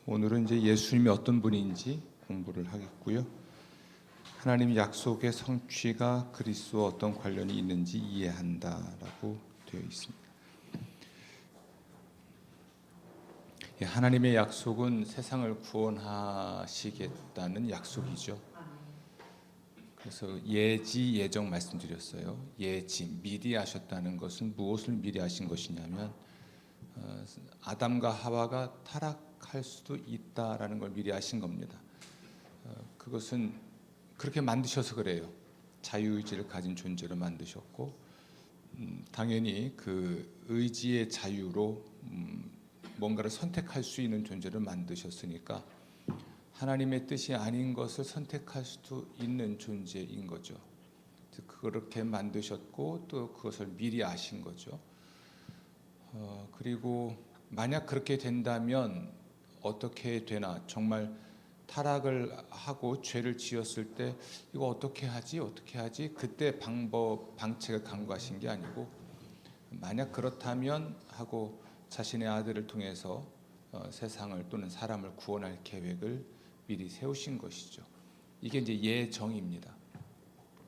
오늘은 이제 예수님이 어떤 분인지 공부를 하겠고요. 하나님 약속의 성취가 그리스도와 어떤 관련이 있는지 이해한다라고 되어 있습니다. 하나님의 약속은 세상을 구원하시겠다는 약속이죠. 그래서 예지 예정 말씀드렸어요. 예지 미리 하셨다는 것은 무엇을 미리 하신 것이냐면 아담과 하와가 타락할 수도 있다라는 걸 미리 하신 겁니다. 그것은 그렇게 만드셔서 그래요. 자유의지를 가진 존재로 만드셨고 당연히 그 의지의 자유로 뭔가를 선택할 수 있는 존재를 만드셨으니까 하나님의 뜻이 아닌 것을 선택할 수도 있는 존재인 거죠. 그렇게 만드셨고 또 그것을 미리 아신 거죠. 그리고 만약 그렇게 된다면 어떻게 되나, 정말 타락을 하고 죄를 지었을 때 이거 어떻게 하지 그때 방책을 강구하신 게 아니고, 만약 그렇다면 하고 자신의 아들을 통해서 세상을 또는 사람을 구원할 계획을 미리 세우신 것이죠. 이게 이제 예정입니다.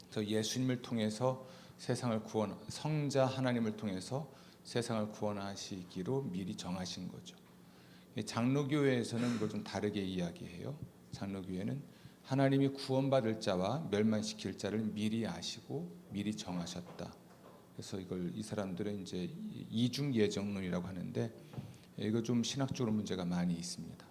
그래서 예수님을 통해서 세상을 성자 하나님을 통해서 세상을 구원하시기로 미리 정하신 거죠. 장로교회에서는 이걸 좀 다르게 이야기해요. 장로교회는 하나님이 구원받을 자와 멸망시킬 자를 미리 아시고 미리 정하셨다. 그래서 이걸 이 사람들은 이제 이중 예정론이라고 하는데, 이거 좀 신학적으로 문제가 많이 있습니다.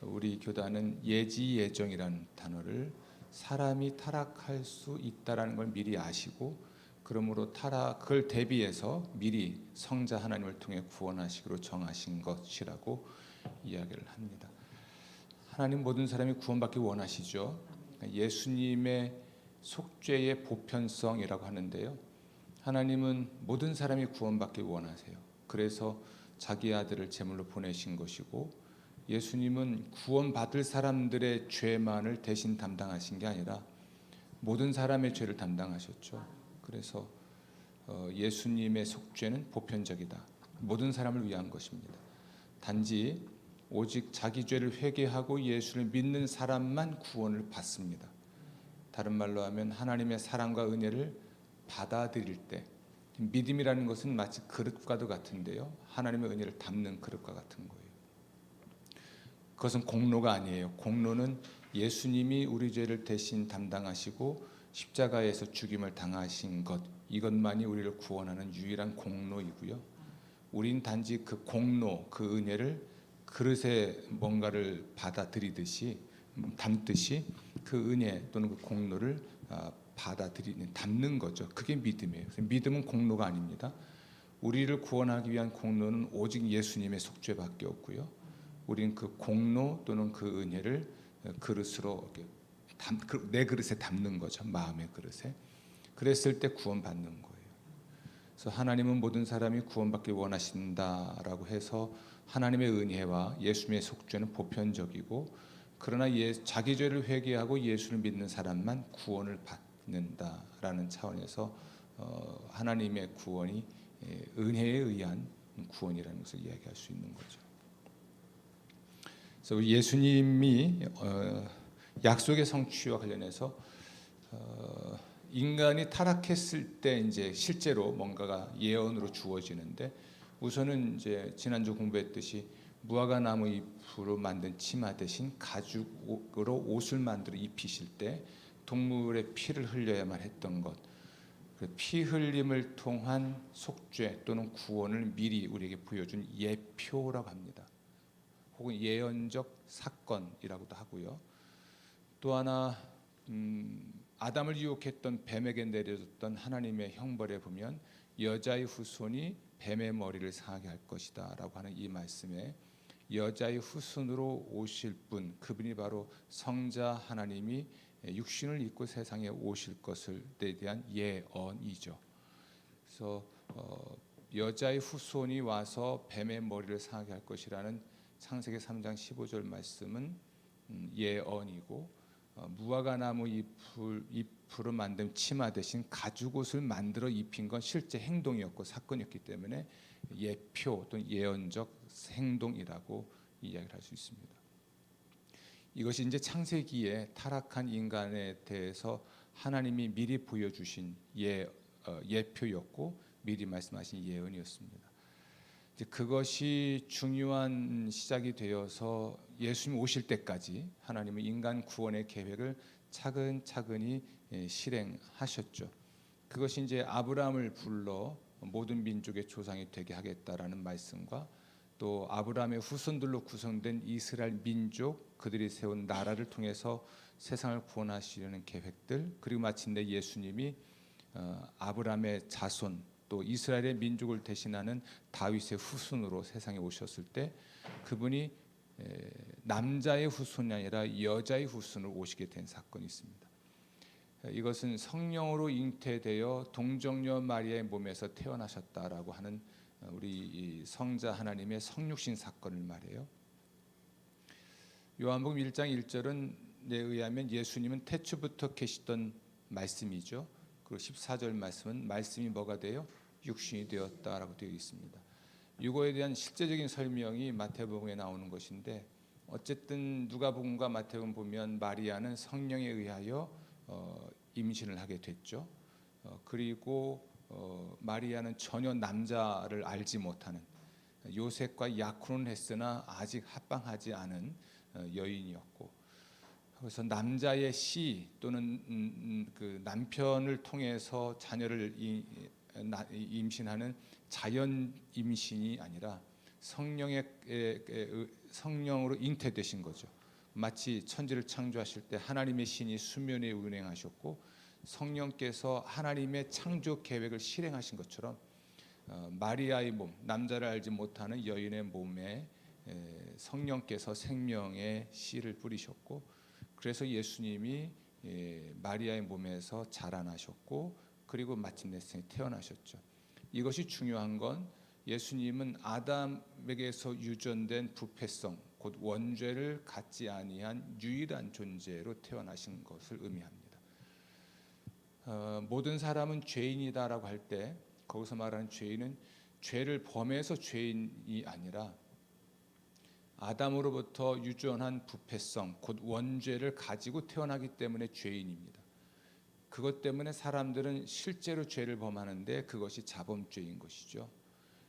우리 교단은 예지 예정이라는 단어를 사람이 타락할 수 있다라는 걸 미리 아시고, 그러므로 그걸 대비해서 미리 성자 하나님을 통해 구원하시기로 정하신 것이라고 이야기를 합니다. 하나님 모든 사람이 구원받기 원하시죠. 예수님의 속죄의 보편성이라고 하는데요. 하나님은 모든 사람이 구원받기 원하세요. 그래서 자기 아들을 제물로 보내신 것이고, 예수님은 구원받을 사람들의 죄만을 대신 담당하신 게 아니라 모든 사람의 죄를 담당하셨죠. 그래서 예수님의 속죄는 보편적이다. 모든 사람을 위한 것입니다. 단지 오직 자기 죄를 회개하고 예수를 믿는 사람만 구원을 받습니다. 다른 말로 하면 하나님의 사랑과 은혜를 받아들일 때, 믿음이라는 것은 마치 그릇과도 같은데요, 하나님의 은혜를 담는 그릇과 같은 거예요. 그것은 공로가 아니에요. 공로는 예수님이 우리 죄를 대신 담당하시고 십자가에서 죽임을 당하신 것, 이것만이 우리를 구원하는 유일한 공로이고요. 우린 단지 그 공로, 그 은혜를 그릇에 뭔가를 받아들이듯이, 담듯이 그 은혜 또는 그 공로를 담는 거죠. 그게 믿음이에요. 믿음은 공로가 아닙니다. 우리를 구원하기 위한 공로는 오직 예수님의 속죄밖에 없고요. 우리는 그 공로 또는 그 은혜를 그릇으로 내 그릇에 담는 거죠. 마음의 그릇에. 그랬을 때 구원받는 거예요. 그래서 하나님은 모든 사람이 구원받기 원하신다라고 해서 하나님의 은혜와 예수님의 속죄는 보편적이고, 그러나 자기 죄를 회개하고 예수를 믿는 사람만 구원을 받는다라는 차원에서 하나님의 구원이 은혜에 의한 구원이라는 것을 이야기할 수 있는 거죠. 그래서 예수님이 약속의 성취와 관련해서 인간이 타락했을 때 이제 실제로 뭔가가 예언으로 주어지는데, 우선은 이제 지난주 공부했듯이 무화과 나무 잎으로 만든 치마 대신 가죽으로 옷을 만들어 입히실 때 동물의 피를 흘려야만 했던 것, 피 흘림을 통한 속죄 또는 구원을 미리 우리에게 보여준 예표라고 합니다. 혹은 예언적 사건이라고도 하고요. 또 하나 아담을 유혹했던 뱀에게 내려졌던 하나님의 형벌에 보면 여자의 후손이 뱀의 머리를 상하게 할 것이다 라고 하는 이 말씀에 여자의 후손으로 오실 분, 그분이 바로 성자 하나님이 육신을 입고 세상에 오실 것에 대한 예언이죠. 그래서 여자의 후손이 와서 뱀의 머리를 상하게 할 것이라는 창세기 3장 15절 말씀은 예언이고, 무화과 나무 잎으로 만든 치마 대신 가죽옷을 만들어 입힌 건 실제 행동이었고 사건이었기 때문에 예표 또는 예언적 행동이라고 이야기를 할 수 있습니다. 이것이 이제 창세기에 타락한 인간에 대해서 하나님이 미리 보여주신 예표였고 미리 말씀하신 예언이었습니다. 이제 그것이 중요한 시작이 되어서 예수님 오실 때까지 하나님은 인간 구원의 계획을 차근차근히 실행하셨죠. 그것이 이제 아브라함을 불러 모든 민족의 조상이 되게 하겠다라는 말씀과 또 아브라함의 후손들로 구성된 이스라엘 민족, 그들이 세운 나라를 통해서 세상을 구원하시려는 계획들, 그리고 마침내 예수님이 아브라함의 자손 또 이스라엘의 민족을 대신하는 다윗의 후손으로 세상에 오셨을 때 그분이 남자의 후손이 아니라 여자의 후손으로 오시게 된 사건이 있습니다. 이것은 성령으로 잉태되어 동정녀 마리아의 몸에서 태어나셨다라고 하는 우리 성자 하나님의 성육신 사건을 말해요. 요한복음 1장 1절은 에 의하면 예수님은 태초부터 계시던 말씀이죠. 그리고 14절 말씀은 말씀이 뭐가 돼요? 육신이 되었다라고 되어 있습니다. 이거에 대한 실제적인 설명이 마태복음에 나오는 것인데 어쨌든 누가복음과 마태복음 보면 마리아는 성령에 의하여 임신을 하게 됐죠. 그리고 마리아는 전혀 남자를 알지 못하는 요셉과 약혼을 했으나 아직 합방하지 않은 여인이었고, 그래서 남자의 씨 또는 그 남편을 통해서 자녀를 임신하는 자연 임신이 아니라 성령으로 잉태되신 거죠. 마치 천지를 창조하실 때 하나님의 신이 수면에 운행하셨고 성령께서 하나님의 창조 계획을 실행하신 것처럼 마리아의 몸, 남자를 알지 못하는 여인의 몸에 성령께서 생명의 씨를 뿌리셨고, 그래서 예수님이 마리아의 몸에서 자라나셨고 그리고 마침내 태어나셨죠. 이것이 중요한 건 예수님은 아담에게서 유전된 부패성, 곧 원죄를 갖지 아니한 유일한 존재로 태어나신 것을 의미합니다. 모든 사람은 죄인이다라고 할 때 거기서 말하는 죄인은 죄를 범해서 죄인이 아니라 아담으로부터 유전한 부패성, 곧 원죄를 가지고 태어나기 때문에 죄인입니다. 그것 때문에 사람들은 실제로 죄를 범하는데 그것이 자범죄인 것이죠.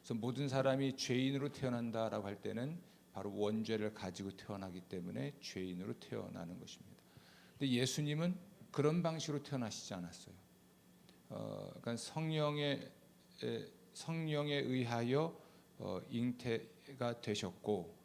그래서 모든 사람이 죄인으로 태어난다라고 할 때는 바로 원죄를 가지고 태어나기 때문에 죄인으로 태어나는 것입니다. 근데 예수님은 그런 방식으로 태어나시지 않았어요. 그러니까 성령에 의하여 잉태가 되셨고,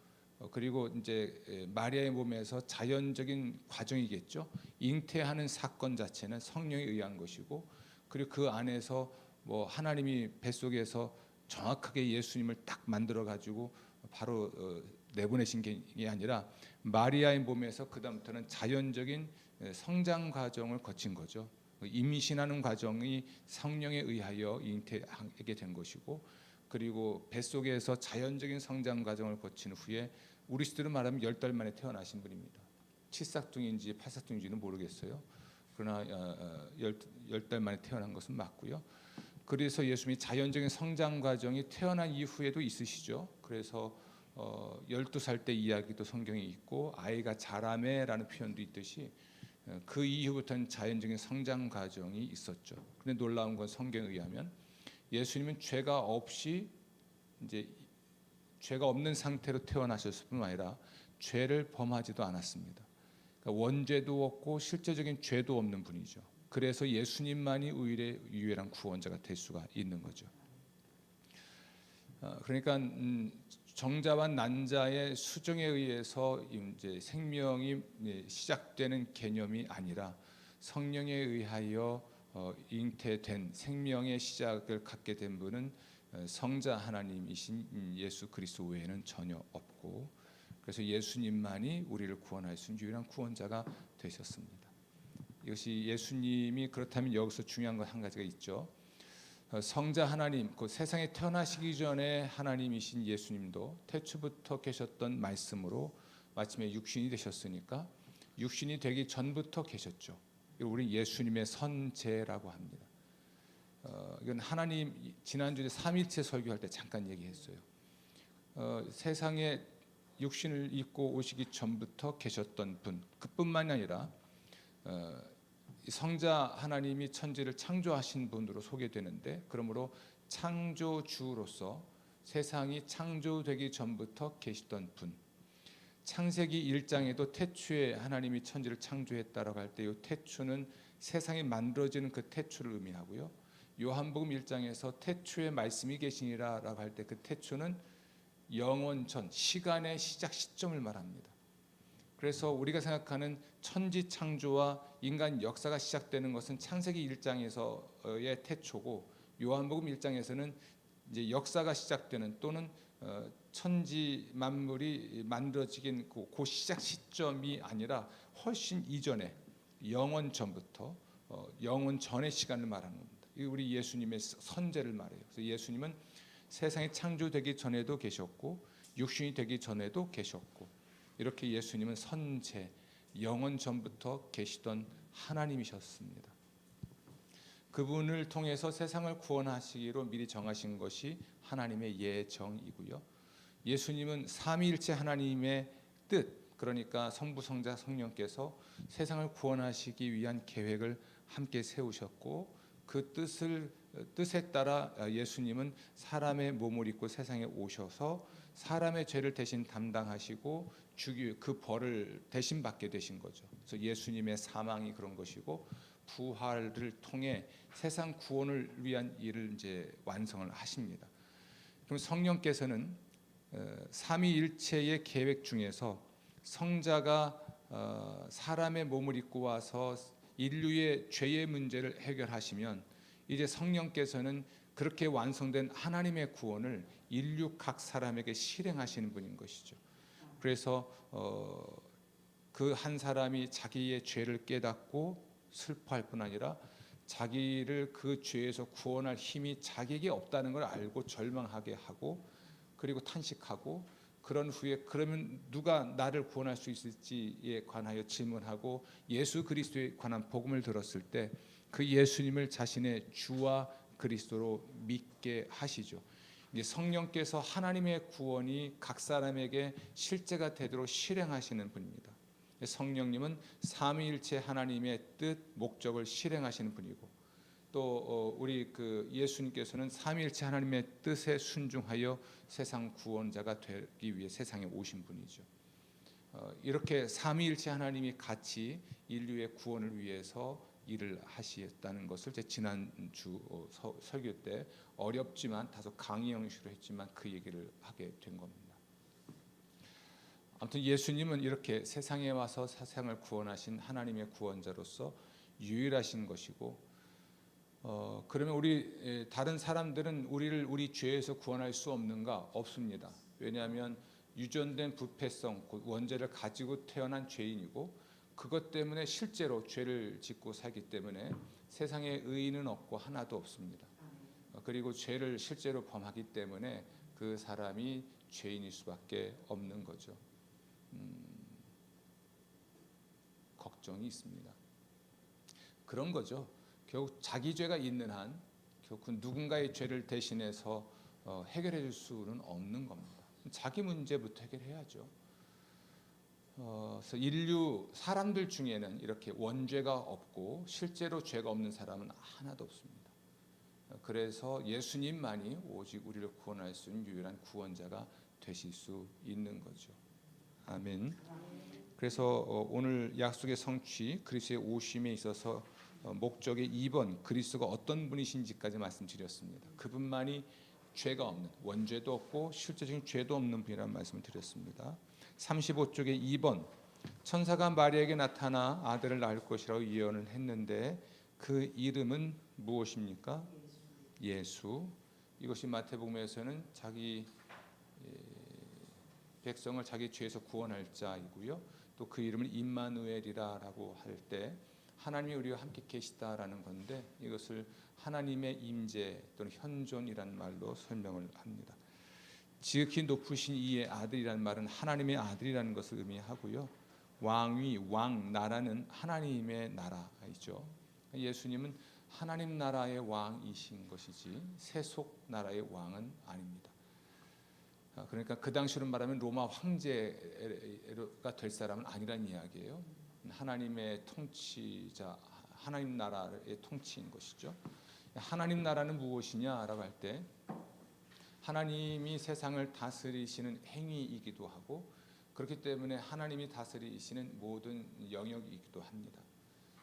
그리고 이제 마리아의 몸에서 자연적인 과정이겠죠. 잉태하는 사건 자체는 성령에 의한 것이고, 그리고 그 안에서 뭐 하나님이 뱃속에서 정확하게 예수님을 딱 만들어 가지고 바로 내보내신 게 아니라 마리아의 몸에서 그다음부터는 자연적인 성장 과정을 거친 거죠. 임신하는 과정이 성령에 의하여 잉태하게 된 것이고, 그리고 뱃속에서 자연적인 성장 과정을 거친 후에 우리 시대로 말하면 10달 만에 태어나신 분입니다. 칠삭둥인지 팔삭둥인지는 모르겠어요. 그러나 10달 만에 태어난 것은 맞고요. 그래서 예수님이 자연적인 성장 과정이 태어난 이후에도 있으시죠. 그래서 12살 때 이야기도 성경에 있고 아이가 자라매라는 표현도 있듯이 그 이후부터는 자연적인 성장 과정이 있었죠. 그런데 놀라운 건 성경에 의하면 예수님은 죄가 없이 이제 죄가 없는 상태로 태어나셨을 뿐만 아니라 죄를 범하지도 않았습니다. 그러니까 원죄도 없고 실제적인 죄도 없는 분이죠. 그래서 예수님만이 유일한 구원자가 될 수가 있는 거죠. 그러니까 정자와 난자의 수정에 의해서 이제 생명이 시작되는 개념이 아니라 성령에 의하여 잉태된 생명의 시작을 갖게 된 분은 성자 하나님이신 예수 그리스도 외에는 전혀 없고, 그래서 예수님만이 우리를 구원할 수 있는 유일한 구원자가 되셨습니다. 이것이 예수님이 그렇다면 여기서 중요한 것 한 가지가 있죠. 성자 하나님, 그 세상에 태어나시기 전에 하나님이신 예수님도 태초부터 계셨던 말씀으로 마침에 육신이 되셨으니까 육신이 되기 전부터 계셨죠. 우리 예수님의 선제라고 합니다. 이건 하나님 지난주에 삼일체 설교할 때 잠깐 얘기했어요. 세상에 육신을 입고 오시기 전부터 계셨던 분, 그뿐만이 아니라 성자 하나님이 천지를 창조하신 분으로 소개되는데, 그러므로 창조주로서 세상이 창조되기 전부터 계시던 분. 창세기 1장에도 태초에 하나님이 천지를 창조했다라고 할 때 이 태초는 세상이 만들어지는 그 태초를 의미하고요. 요한복음 1장에서 태초에 말씀이 계시니라라고 할 때 그 태초는 영원 전, 시간의 시작 시점을 말합니다. 그래서 우리가 생각하는 천지 창조와 인간 역사가 시작되는 것은 창세기 1장에서의 태초고, 요한복음 1장에서는 이제 역사가 시작되는 또는 천지 만물이 만들어지긴 그 시작 시점이 아니라 훨씬 이전에 영원 전부터 영원 전의 시간을 말하는 겁니다. 이 우리 예수님의 선제를 말해요. 그래서 예수님은 세상이 창조되기 전에도 계셨고 육신이 되기 전에도 계셨고, 이렇게 예수님은 선제, 영원 전부터 계시던 하나님이셨습니다. 그분을 통해서 세상을 구원하시기로 미리 정하신 것이 하나님의 예정이고요. 예수님은 삼위일체 하나님의 뜻, 그러니까 성부, 성자, 성령께서 세상을 구원하시기 위한 계획을 함께 세우셨고, 그 뜻에 따라 예수님은 사람의 몸을 입고 세상에 오셔서 사람의 죄를 대신 담당하시고 그 벌을 대신 받게 되신 거죠. 그래서 예수님의 사망이 그런 것이고, 부활을 통해 세상 구원을 위한 일을 이제 완성을 하십니다. 그럼 성령께서는 삼위일체의 계획 중에서 성자가 사람의 몸을 입고 와서 인류의 죄의 문제를 해결하시면, 이제 성령께서는 그렇게 완성된 하나님의 구원을 인류 각 사람에게 실행하시는 분인 것이죠. 그래서 그 한 사람이 자기의 죄를 깨닫고 슬퍼할 뿐 아니라 자기를 그 죄에서 구원할 힘이 자기에게 없다는 걸 알고 절망하게 하고, 그리고 탄식하고, 그런 후에 그러면 누가 나를 구원할 수 있을지에 관하여 질문하고 예수 그리스도에 관한 복음을 들었을 때 그 예수님을 자신의 주와 그리스도로 믿게 하시죠. 이제 성령께서 하나님의 구원이 각 사람에게 실제가 되도록 실행하시는 분입니다. 성령님은 삼위일체 하나님의 뜻, 목적을 실행하시는 분이고, 또 우리 그 예수님께서는 삼위일체 하나님의 뜻에 순종하여 세상 구원자가 되기 위해 세상에 오신 분이죠. 이렇게 삼위일체 하나님이 같이 인류의 구원을 위해서 일을 하시었다는 것을 제 지난주 설교 때 어렵지만 다소 강의 형식으로 했지만 그 얘기를 하게 된 겁니다. 아무튼 예수님은 이렇게 세상에 와서 세상을 구원하신 하나님의 구원자로서 유일하신 것이고, 그러면 우리 다른 사람들은 우리를 우리 죄에서 구원할 수 없는가? 없습니다. 왜냐하면 유전된 부패성, 원죄를 가지고 태어난 죄인이고, 그것 때문에 실제로 죄를 짓고 살기 때문에 세상에 의인은 없고 하나도 없습니다. 그리고 죄를 실제로 범하기 때문에 그 사람이 죄인일 수밖에 없는 거죠. 걱정이 있습니다. 그런 거죠. 결국 자기 죄가 있는 한 결국 누군가의 죄를 대신해서 해결해 줄 수는 없는 겁니다. 자기 문제부터 해결해야죠. 그래서 인류 사람들 중에는 이렇게 원죄가 없고 실제로 죄가 없는 사람은 하나도 없습니다. 그래서 예수님만이 오직 우리를 구원할 수 있는 유일한 구원자가 되실 수 있는 거죠. 아멘. 그래서 오늘 약속의 성취, 그리스도의 오심에 있어서 목적의 2번, 그리스도가 어떤 분이신지까지 말씀드렸습니다. 그분만이 죄가 없는, 원죄도 없고 실제적인 죄도 없는 분이라는 말씀을 드렸습니다. 35쪽의 2번, 천사가 마리아에게 나타나 아들을 낳을 것이라고 예언을 했는데 그 이름은 무엇입니까? 예수. 이것이 마태복음에서는 자기 백성을 자기 죄에서 구원할 자이고요. 또 그 이름을 임마누엘이라고 할 때 하나님이 우리와 함께 계시다라는 건데, 이것을 하나님의 임재 또는 현존이라는 말로 설명을 합니다. 지극히 높으신 이의 아들이라는 말은 하나님의 아들이라는 것을 의미하고요. 왕위, 왕, 나라는 하나님의 나라이죠. 예수님은 하나님 나라의 왕이신 것이지 세속 나라의 왕은 아닙니다. 그러니까 그 당시로 말하면 로마 황제가 될 사람은 아니란 이야기예요. 하나님의 통치자, 하나님 나라의 통치인 것이죠. 하나님 나라는 무엇이냐라고 할 때 하나님이 세상을 다스리시는 행위이기도 하고 그렇기 때문에 하나님이 다스리시는 모든 영역이기도 합니다.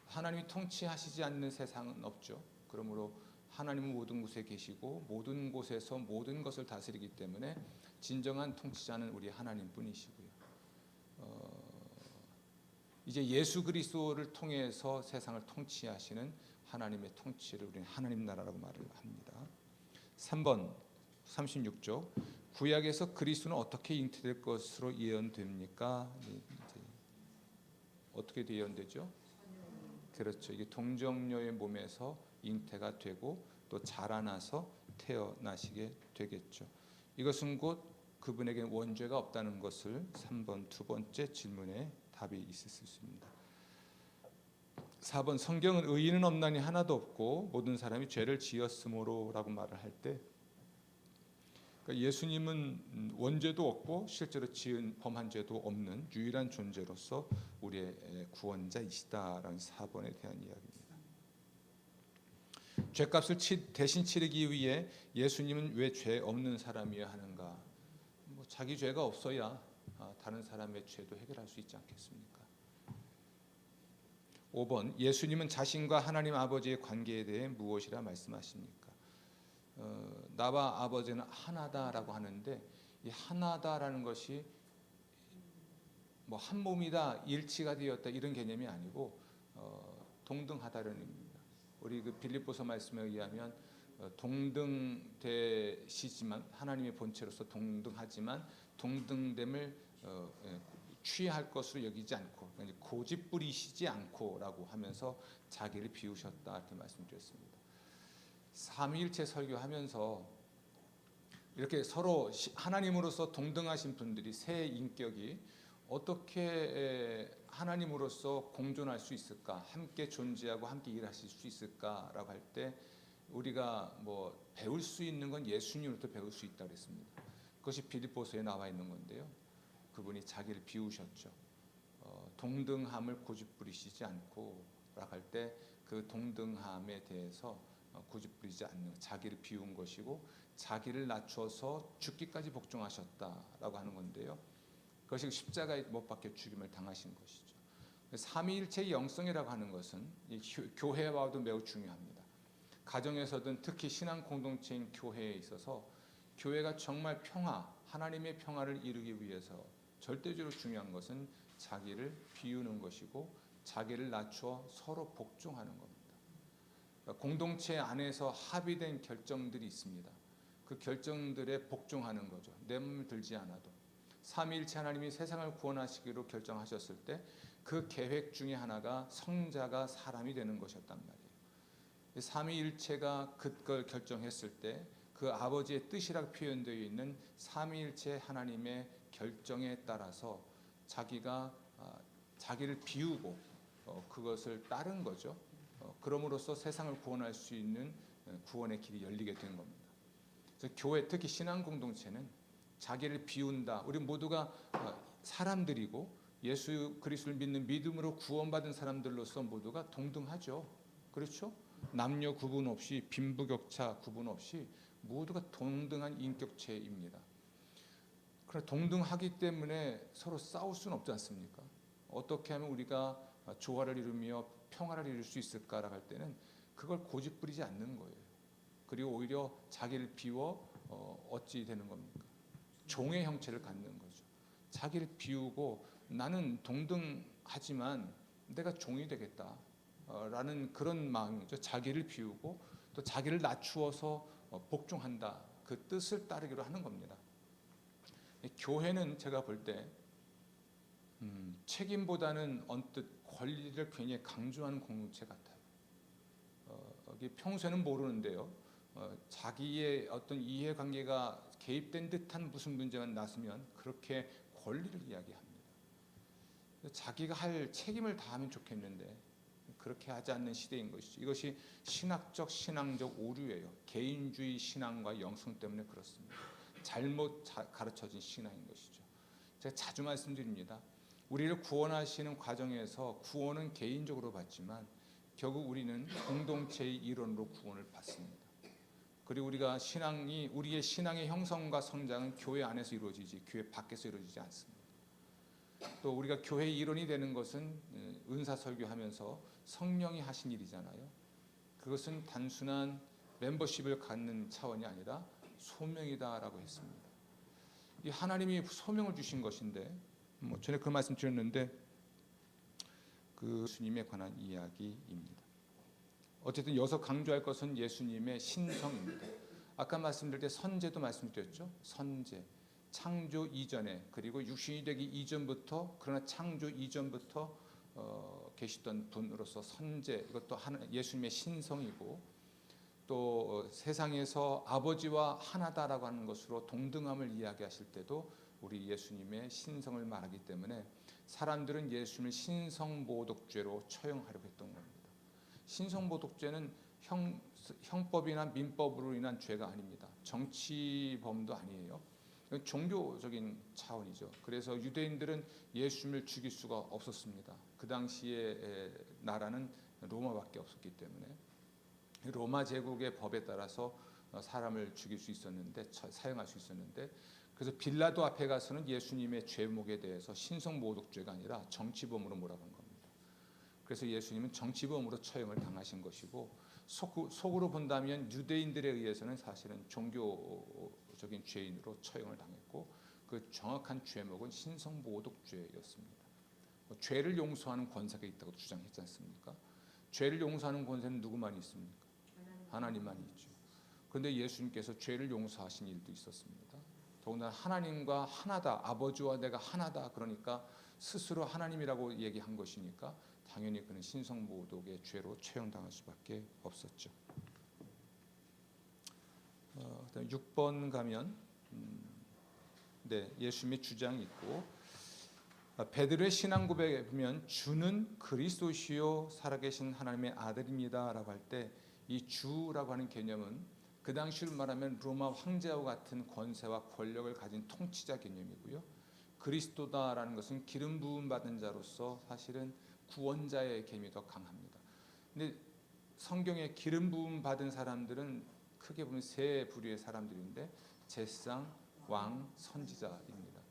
하나님이 통치하시지 않는 세상은 없죠. 그러므로 하나님은 모든 곳에 계시고 모든 곳에서 모든 것을 다스리기 때문에 진정한 통치자는 우리 하나님뿐이시고요. 이제 예수 그리스도를 통해서 세상을 통치하시는 하나님의 통치를 우리는 하나님 나라라고 말을 합니다. 3번 36조 구약에서 그리스도는 어떻게 잉태될 것으로 예언됩니까? 어떻게 예언되죠? 그렇죠. 이게 동정녀의 몸에서 잉태가 되고 또 자라나서 태어나시게 되겠죠. 이것은 곧 그분에게 원죄가 없다는 것을 3번 두 번째 질문에 답이 있을 수 있습니다. 4번 성경은 의인은 없나니 하나도 없고 모든 사람이 죄를 지었으므로라고 말을 할 때 그러니까 예수님은 원죄도 없고 실제로 지은 범한 죄도 없는 유일한 존재로서 우리의 구원자이시다라는 4번에 대한 이야기입니다. 죄값을 대신 치르기 위해 예수님은 왜 죄 없는 사람이어야 하는가? 자기 죄가 없어야 다른 사람의 죄도 해결할 수 있지 않겠습니까? 5번 예수님은 자신과 하나님 아버지의 관계에 대해 무엇이라 말씀하십니까? 나와 아버지는 하나다라고 하는데 이 하나다라는 것이 뭐 한 몸이다, 일치가 되었다 이런 개념이 아니고 동등하다는 의미입니다. 우리 그 빌립보서 말씀에 의하면 동등되시지만 하나님의 본체로서 동등하지만 동등됨을 취할 것으로 여기지 않고 고집 부리시지 않고라고 하면서 자기를 비우셨다 이렇게 말씀드렸습니다. 삼위일체 설교하면서 이렇게 서로 하나님으로서 동등하신 분들이 세 인격이 어떻게 하나님으로서 공존할 수 있을까, 함께 존재하고 함께 일하실 수 있을까라고 할 때 우리가 뭐 배울 수 있는 건 예수님으로부터 배울 수 있다고 했습니다. 그것이 빌립보서에 나와 있는 건데요. 그분이 자기를 비우셨죠. 동등함을 고집 부리시지 않고 라고 할 때 그 동등함에 대해서 고집 부리지 않는 자기를 비운 것이고 자기를 낮춰서 죽기까지 복종하셨다라고 하는 건데요. 그것이 십자가에 못 박혀 죽임을 당하신 것이죠. 삼위일체의 영성이라고 하는 것은 이 교회와도 매우 중요합니다. 가정에서든 특히 신앙 공동체인 교회에 있어서 교회가 정말 평화, 하나님의 평화를 이루기 위해서 절대적으로 중요한 것은 자기를 비우는 것이고 자기를 낮추어 서로 복종하는 겁니다. 공동체 안에서 합의된 결정들이 있습니다. 그 결정들에 복종하는 거죠. 내 몸을 들지 않아도. 삼위일체 하나님이 세상을 구원하시기로 결정하셨을 때 그 계획 중에 하나가 성자가 사람이 되는 것이었단 말이에요. 삼위일체가 그걸 결정했을 때 그 아버지의 뜻이라고 표현되어 있는 삼위일체 하나님의 결정에 따라서 자기가 자기를 비우고 그것을 따른 거죠. 그럼으로써 세상을 구원할 수 있는 구원의 길이 열리게 된 겁니다. 그래서 교회 특히 신앙 공동체는 자기를 비운다. 우리 모두가 사람들이고 예수 그리스도를 믿는 믿음으로 구원받은 사람들로서 모두가 동등하죠. 그렇죠? 남녀 구분 없이 빈부격차 구분 없이 모두가 동등한 인격체입니다. 그러나 동등하기 때문에 서로 싸울 수는 없지 않습니까? 어떻게 하면 우리가 조화를 이루며 평화를 이룰 수 있을까라고 할 때는 그걸 고집 부리지 않는 거예요. 그리고 오히려 자기를 비워 어찌 되는 겁니까? 종의 형체를 갖는 거죠. 자기를 비우고 나는 동등하지만 내가 종이 되겠다 라는 그런 마음이죠. 자기를 비우고 또 자기를 낮추어서 복종한다. 그 뜻을 따르기로 하는 겁니다. 교회는 제가 볼 때 책임보다는 언뜻 권리를 굉장히 강조하는 공동체 같아요. 평소에는 모르는데요. 자기의 어떤 이해관계가 개입된 듯한 무슨 문제가 났으면 그렇게 권리를 이야기합니다. 자기가 할 책임을 다하면 좋겠는데 그렇게 하지 않는 시대인 것이죠. 이것이 신학적 신앙적 오류예요. 개인주의 신앙과 영성 때문에 그렇습니다. 잘못 가르쳐진 신앙인 것이죠. 제가 자주 말씀드립니다. 우리를 구원하시는 과정에서 구원은 개인적으로 받지만 결국 우리는 공동체의 일원으로 구원을 받습니다. 그리고 우리의 신앙의 형성과 성장은 교회 안에서 이루어지지 교회 밖에서 이루어지지 않습니다. 또 우리가 교회의 일원이 되는 것은 은사 설교하면서 성령이 하신 일이잖아요. 그것은 단순한 멤버십을 갖는 차원이 아니라 소명이다라고 했습니다. 이 하나님이 소명을 주신 것인데 전에 그 말씀 드렸는데 그 예수님에 관한 이야기입니다. 어쨌든 여기서 강조할 것은 예수님의 신성입니다. 아까 말씀드릴 때 선제도 말씀드렸죠. 선제, 창조 이전에 그리고 육신이 되기 이전부터 그러나 창조 이전부터 계시던 분으로서 선제, 이것도 예수님의 신성이고 또 세상에서 아버지와 하나다라고 하는 것으로 동등함을 이야기하실 때도 우리 예수님의 신성을 말하기 때문에 사람들은 예수님을 신성모독죄로 처형하려고 했던 겁니다. 신성모독죄는 형법이나 민법으로 인한 죄가 아닙니다. 정치범도 아니에요. 종교적인 차원이죠. 그래서 유대인들은 예수님을 죽일 수가 없었습니다. 그 당시에 나라는 로마밖에 없었기 때문에 로마 제국의 법에 따라서 사람을 죽일 수 있었는데 사형할 수 있었는데 그래서 빌라도 앞에 가서는 예수님의 죄목에 대해서 신성모독죄가 아니라 정치범으로 몰아간 겁니다. 그래서 예수님은 정치범으로 처형을 당하신 것이고 속으로 본다면 유대인들에 의해서는 사실은 종교적인 죄인으로 처형을 당했고 그 정확한 죄목은 신성모독죄였습니다. 죄를 용서하는 권세가 있다고 주장했지 않습니까? 죄를 용서하는 권세는 누구만 있습니까? 하나님만 있죠. 그런데 예수님께서 죄를 용서하신 일도 있었습니다. 더군다나 하나님과 하나다, 아버지와 내가 하나다. 그러니까 스스로 하나님이라고 얘기한 것이니까 당연히 그는 신성모독의 죄로 처형당할 수밖에 없었죠. 그다음 6번 가면 예수님의 주장이 있고 베드로의 신앙 고백에 보면 주는 그리스도시요 살아계신 하나님의 아들입니다라고 할 때 이 주라고 하는 개념은 그 당시로 말하면 로마 황제와 같은 권세와 권력을 가진 통치자 개념이고요. 그리스도다라는 것은 기름 부음 받은 자로서 사실은 구원자의 개념이 더 강합니다. 근데 성경에 기름 부음 받은 사람들은 크게 보면 세 부류의 사람들인데 제사장, 왕, 선지자입니다.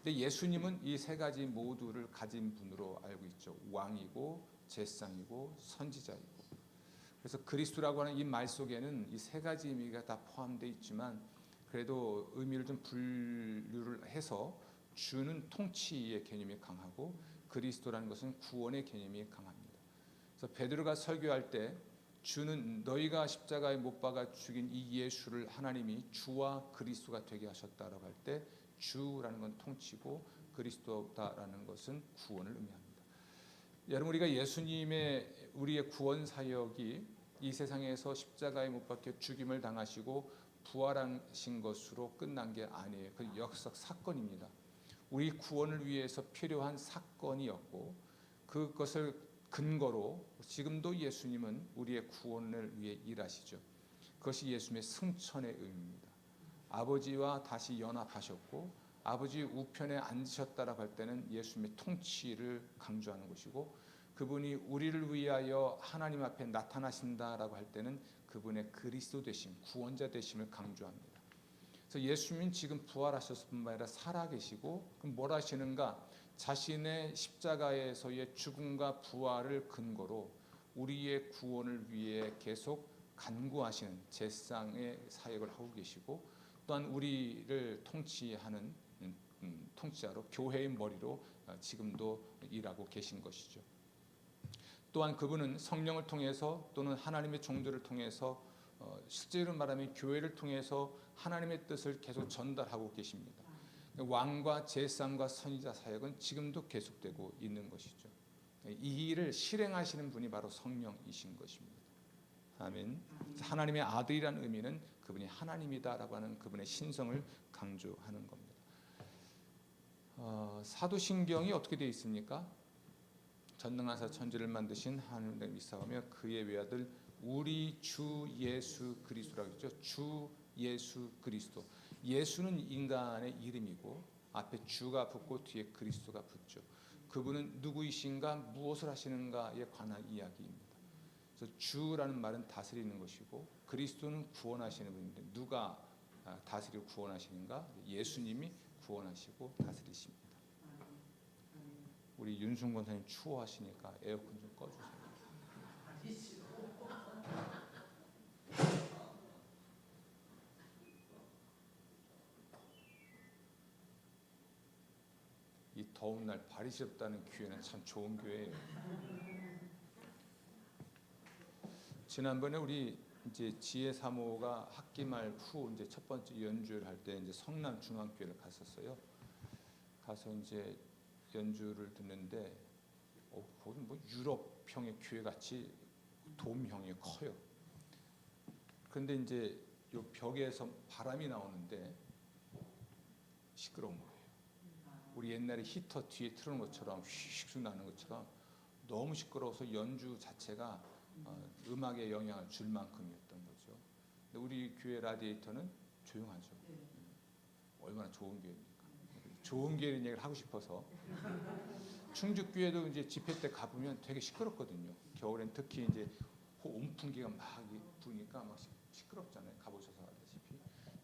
근데 예수님은 이 세 가지 모두를 가진 분으로 알고 있죠. 왕이고 제사장이고 선지자이고. 그래서 그리스도라고 하는 이 말 속에는 이 세 가지 의미가 다 포함되어 있지만 그래도 의미를 좀 분류를 해서 주는 통치의 개념이 강하고 그리스도라는 것은 구원의 개념이 강합니다. 그래서 베드로가 설교할 때 주는 너희가 십자가에 못 박아 죽인 이 예수를 하나님이 주와 그리스도가 되게 하셨다라고 할 때 주라는 건 통치고 그리스도다라는 것은 구원을 의미합니다. 여러분 우리가 예수님의 우리의 구원 사역이 이 세상에서 십자가에 못 박혀 죽임을 당하시고 부활하신 것으로 끝난 게 아니에요. 그 역사 사건입니다. 우리 구원을 위해서 필요한 사건이었고 그것을 근거로 지금도 예수님은 우리의 구원을 위해 일하시죠. 그것이 예수님의 승천의 의미입니다. 아버지와 다시 연합하셨고 아버지 우편에 앉으셨다라고 할 때는 예수님의 통치를 강조하는 것이고 그분이 우리를 위하여 하나님 앞에 나타나신다라고 할 때는 그분의 그리스도 되심, 구원자 되심을 강조합니다. 그래서 예수님은 지금 부활하셨을 뿐만 아니라 살아계시고 그럼 뭘 하시는가? 자신의 십자가에서의 죽음과 부활을 근거로 우리의 구원을 위해 계속 간구하시는 제사장의 사역을 하고 계시고 또한 우리를 통치하는 통치자로 교회의 머리로 지금도 일하고 계신 것이죠. 또한 그분은 성령을 통해서 또는 하나님의 종들을 통해서 실제로 말하면 교회를 통해서 하나님의 뜻을 계속 전달하고 계십니다. 왕과 제사장과 선지자 사역은 지금도 계속되고 있는 것이죠. 이 일을 실행하시는 분이 바로 성령이신 것입니다. 아멘. 하나님의 아들이라는 의미는 그분이 하나님이다라고 하는 그분의 신성을 강조하는 겁니다. 사도신경이 어떻게 되어 있습니까? 전능하사 천지를 만드신 하나님을 믿사오며 그의 외아들 우리 주 예수 그리스도라고 했죠. 주 예수 그리스도. 예수는 인간의 이름이고 앞에 주가 붙고 뒤에 그리스도가 붙죠. 그분은 누구이신가, 무엇을 하시는가에 관한 이야기입니다. 그래서 주라는 말은 다스리는 것이고 그리스도는 구원하시는 분인데 누가 다스리고 구원하시는가? 예수님이 구원하시고 다스리십니다. 우리 윤순 권사님 추워하시니까 에어컨 좀 꺼주세요. 이 더운 날 발이 시렵다는 교회는 참 좋은 교회예요. 지난번에 우리 이제 지혜 사모가 학기 말 후 이제 첫 번째 연주를 할 때 이제 성남 중앙교회를 갔었어요. 가서 이제 연주를 듣는데 거기 뭐 유럽형의 교회 같이 돔형이 커요. 그런데 이제 요 벽에서 바람이 나오는데 시끄러운 거예요. 우리 옛날에 히터 뒤에 틀어놓은 것처럼 휙휙 나는 것처럼 너무 시끄러워서 연주 자체가 음악에 영향을 줄 만큼이었던 거죠. 근데 우리 교회 라디에이터는 조용하죠. 얼마나 좋은 교회입니까? 좋은 교회는 얘기를 하고 싶어서 충주교회도 이제 집회 때 가보면 되게 시끄럽거든요. 겨울엔 특히 이제 온풍기가 막 부니까 막 시끄럽잖아요. 가보셔서 알다시피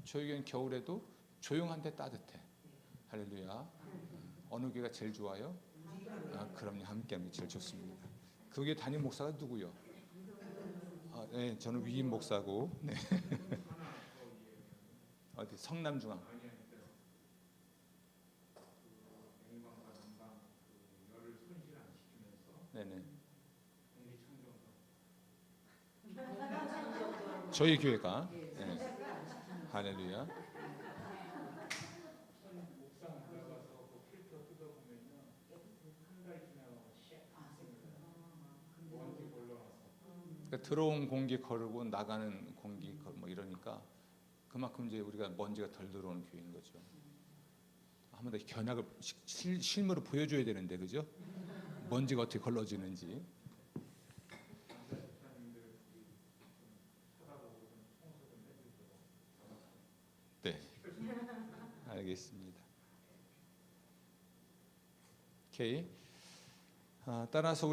저희 교회는 겨울에도 조용한데 따뜻해. 할렐루야. 어느 교회가 제일 좋아요? 그럼요. 함께하는 게 제일 좋습니다. 그 교회 담임 목사가 누구요? 네, 저는 위임 목사고. 네. 어디 성남중앙. 네네. 저희 교회가. 네. 할렐루야. 그러니까 들어온 공기 거르고 나가는 공기 뭐 이러니까 그만큼 이제 우리가 먼지가 덜 들어오는 교회인 거죠. 한번 더 견학을 실무로 보여줘야 되는데 그죠? 먼지가 어떻게 걸러지는지. 네, 알겠습니다. 오케이. 따라서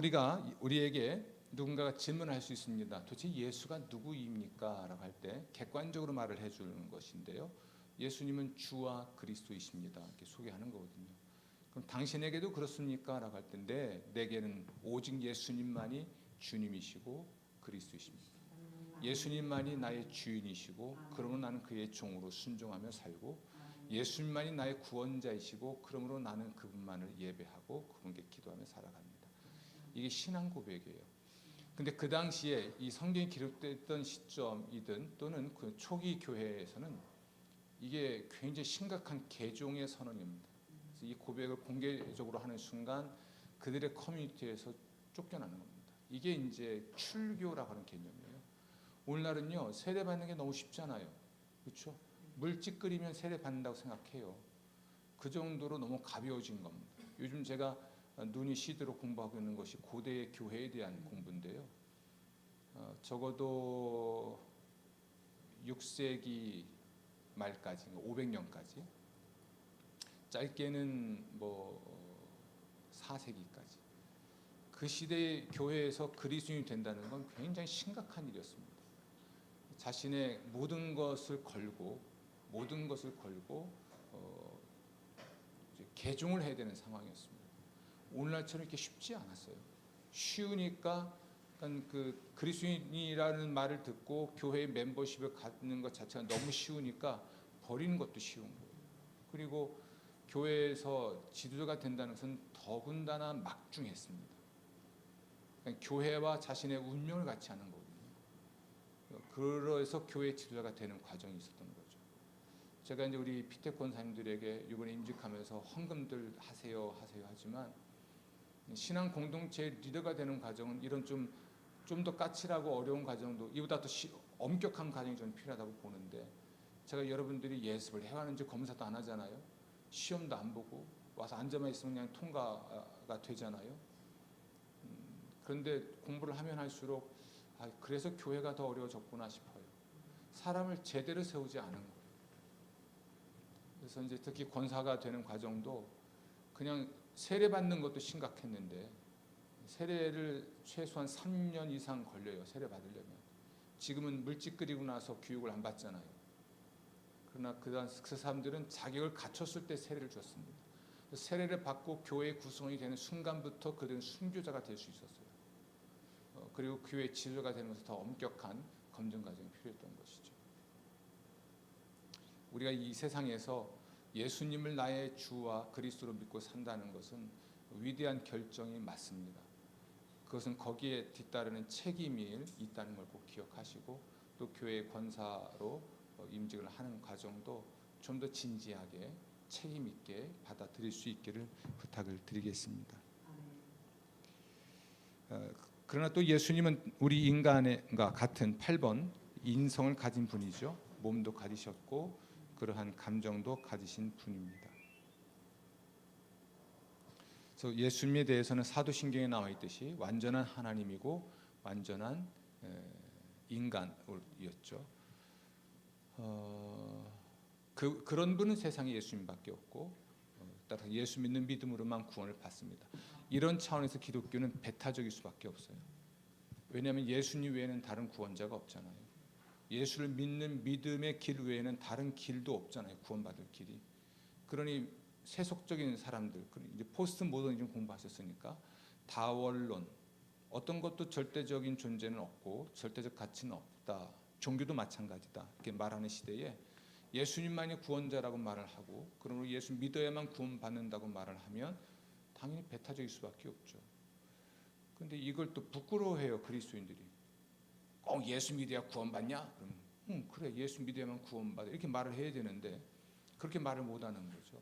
우리에게 누군가가 질문할 수 있습니다. 도대체 예수가 누구입니까? 라고 할 때 객관적으로 말을 해주는 것인데요. 예수님은 주와 그리스도이십니다. 이렇게 소개하는 거거든요. 그럼 당신에게도 그렇습니까? 라고 할 텐데 내게는 오직 예수님만이 주님이시고 그리스도이십니다. 예수님만이 나의 주인이시고 그러므로 나는 그의 종으로 순종하며 살고 예수님만이 나의 구원자이시고 그러므로 나는 그분만을 예배하고 그분께 기도하며 살아갑니다. 이게 신앙 고백이에요. 근데 그 당시에 이 성경이 기록됐던 시점이든 또는 그 초기 교회에서는 이게 굉장히 심각한 개종의 선언입니다. 그래서 이 고백을 공개적으로 하는 순간 그들의 커뮤니티에서 쫓겨나는 겁니다. 이게 이제 출교라고 하는 개념이에요. 오늘날은요 세례받는 게 너무 쉽잖아요. 그렇죠? 물집 끓이면 세례받는다고 생각해요. 그 정도로 너무 가벼워진 겁니다. 요즘 제가 눈이 시도록 공부하고 있는 것이 고대의 교회에 대한 공부인데요. 적어도 6세기 말까지, 500년까지, 짧게는 뭐 4세기까지 그 시대의 교회에서 그리스도인이 된다는 건 굉장히 심각한 일이었습니다. 자신의 모든 것을 걸고 이제 개종을 해야 되는 상황이었습니다. 오늘날처럼 이렇게 쉽지 않았어요. 쉬우니까 그 그리스도인이라는 말을 듣고 교회의 멤버십을 갖는 것 자체가 너무 쉬우니까 버리는 것도 쉬운 거예요. 그리고 교회에서 지도자가 된다는 것은 더군다나 막중했습니다. 그러니까 교회와 자신의 운명을 같이 하는 거거든요. 그래서 교회 지도자가 되는 과정이 있었던 거죠. 제가 이제 우리 피테 권사님들에게 이번에 임직하면서 헌금들 하세요 하지만 신앙 공동체 리더가 되는 과정은 이런 좀 더 까칠하고 어려운 과정도 이보다 더 엄격한 과정이 좀 필요하다고 보는데 제가 여러분들이 예습을 해왔는지 검사도 안 하잖아요. 시험도 안 보고 와서 앉아만 있으면 그냥 통과가 되잖아요. 그런데 공부를 하면 할수록 그래서 교회가 더 어려워졌구나 싶어요. 사람을 제대로 세우지 않은 거예요. 그래서 이제 특히 권사가 되는 과정도 그냥 세례 받는 것도 심각했는데 세례를 최소한 3년 이상 걸려요. 세례 받으려면. 지금은 물집 끓이고 나서 교육을 안 받잖아요. 그러나 그 사람들은 자격을 갖췄을 때 세례를 줬습니다. 세례를 받고 교회 구성이 되는 순간부터 그들은 순교자가 될 수 있었어요. 그리고 교회 지도자가 되는 것은 더 엄격한 검증 과정이 필요했던 것이죠. 우리가 이 세상에서 예수님을 나의 주와 그리스도로 믿고 산다는 것은 위대한 결정이 맞습니다. 그것은 거기에 뒤따르는 책임이 있다는 걸 꼭 기억하시고 또 교회 권사로 임직을 하는 과정도 좀 더 진지하게 책임 있게 받아들일 수 있기를 부탁을 드리겠습니다. 그러나 또 예수님은 우리 인간과 같은 8번 인성을 가진 분이죠. 몸도 가지셨고 그러한 감정도 가지신 분입니다. 그래서 예수님에 대해서는 사도신경에 나와 있듯이 완전한 하나님이고 완전한 인간이었죠. 그런 분은 세상에 예수님밖에 없고 따라서 예수 믿는 믿음으로만 구원을 받습니다. 이런 차원에서 기독교는 배타적일 수밖에 없어요. 왜냐하면 예수님 외에는 다른 구원자가 없잖아요. 예수를 믿는 믿음의 길 외에는 다른 길도 없잖아요. 구원받을 길이. 그러니 세속적인 사람들, 이제 포스트 모더니즘 공부하셨으니까 다원론, 어떤 것도 절대적인 존재는 없고 절대적 가치는 없다. 종교도 마찬가지다. 이렇게 말하는 시대에 예수님만이 구원자라고 말을 하고 그러므로 예수 믿어야만 구원받는다고 말을 하면 당연히 배타적일 수밖에 없죠. 그런데 이걸 또 부끄러워해요. 그리스도인들이. 꼭 예수 믿어야 구원받냐? 그러면 그래 예수 믿어야만 구원받아 이렇게 말을 해야 되는데 그렇게 말을 못하는 거죠.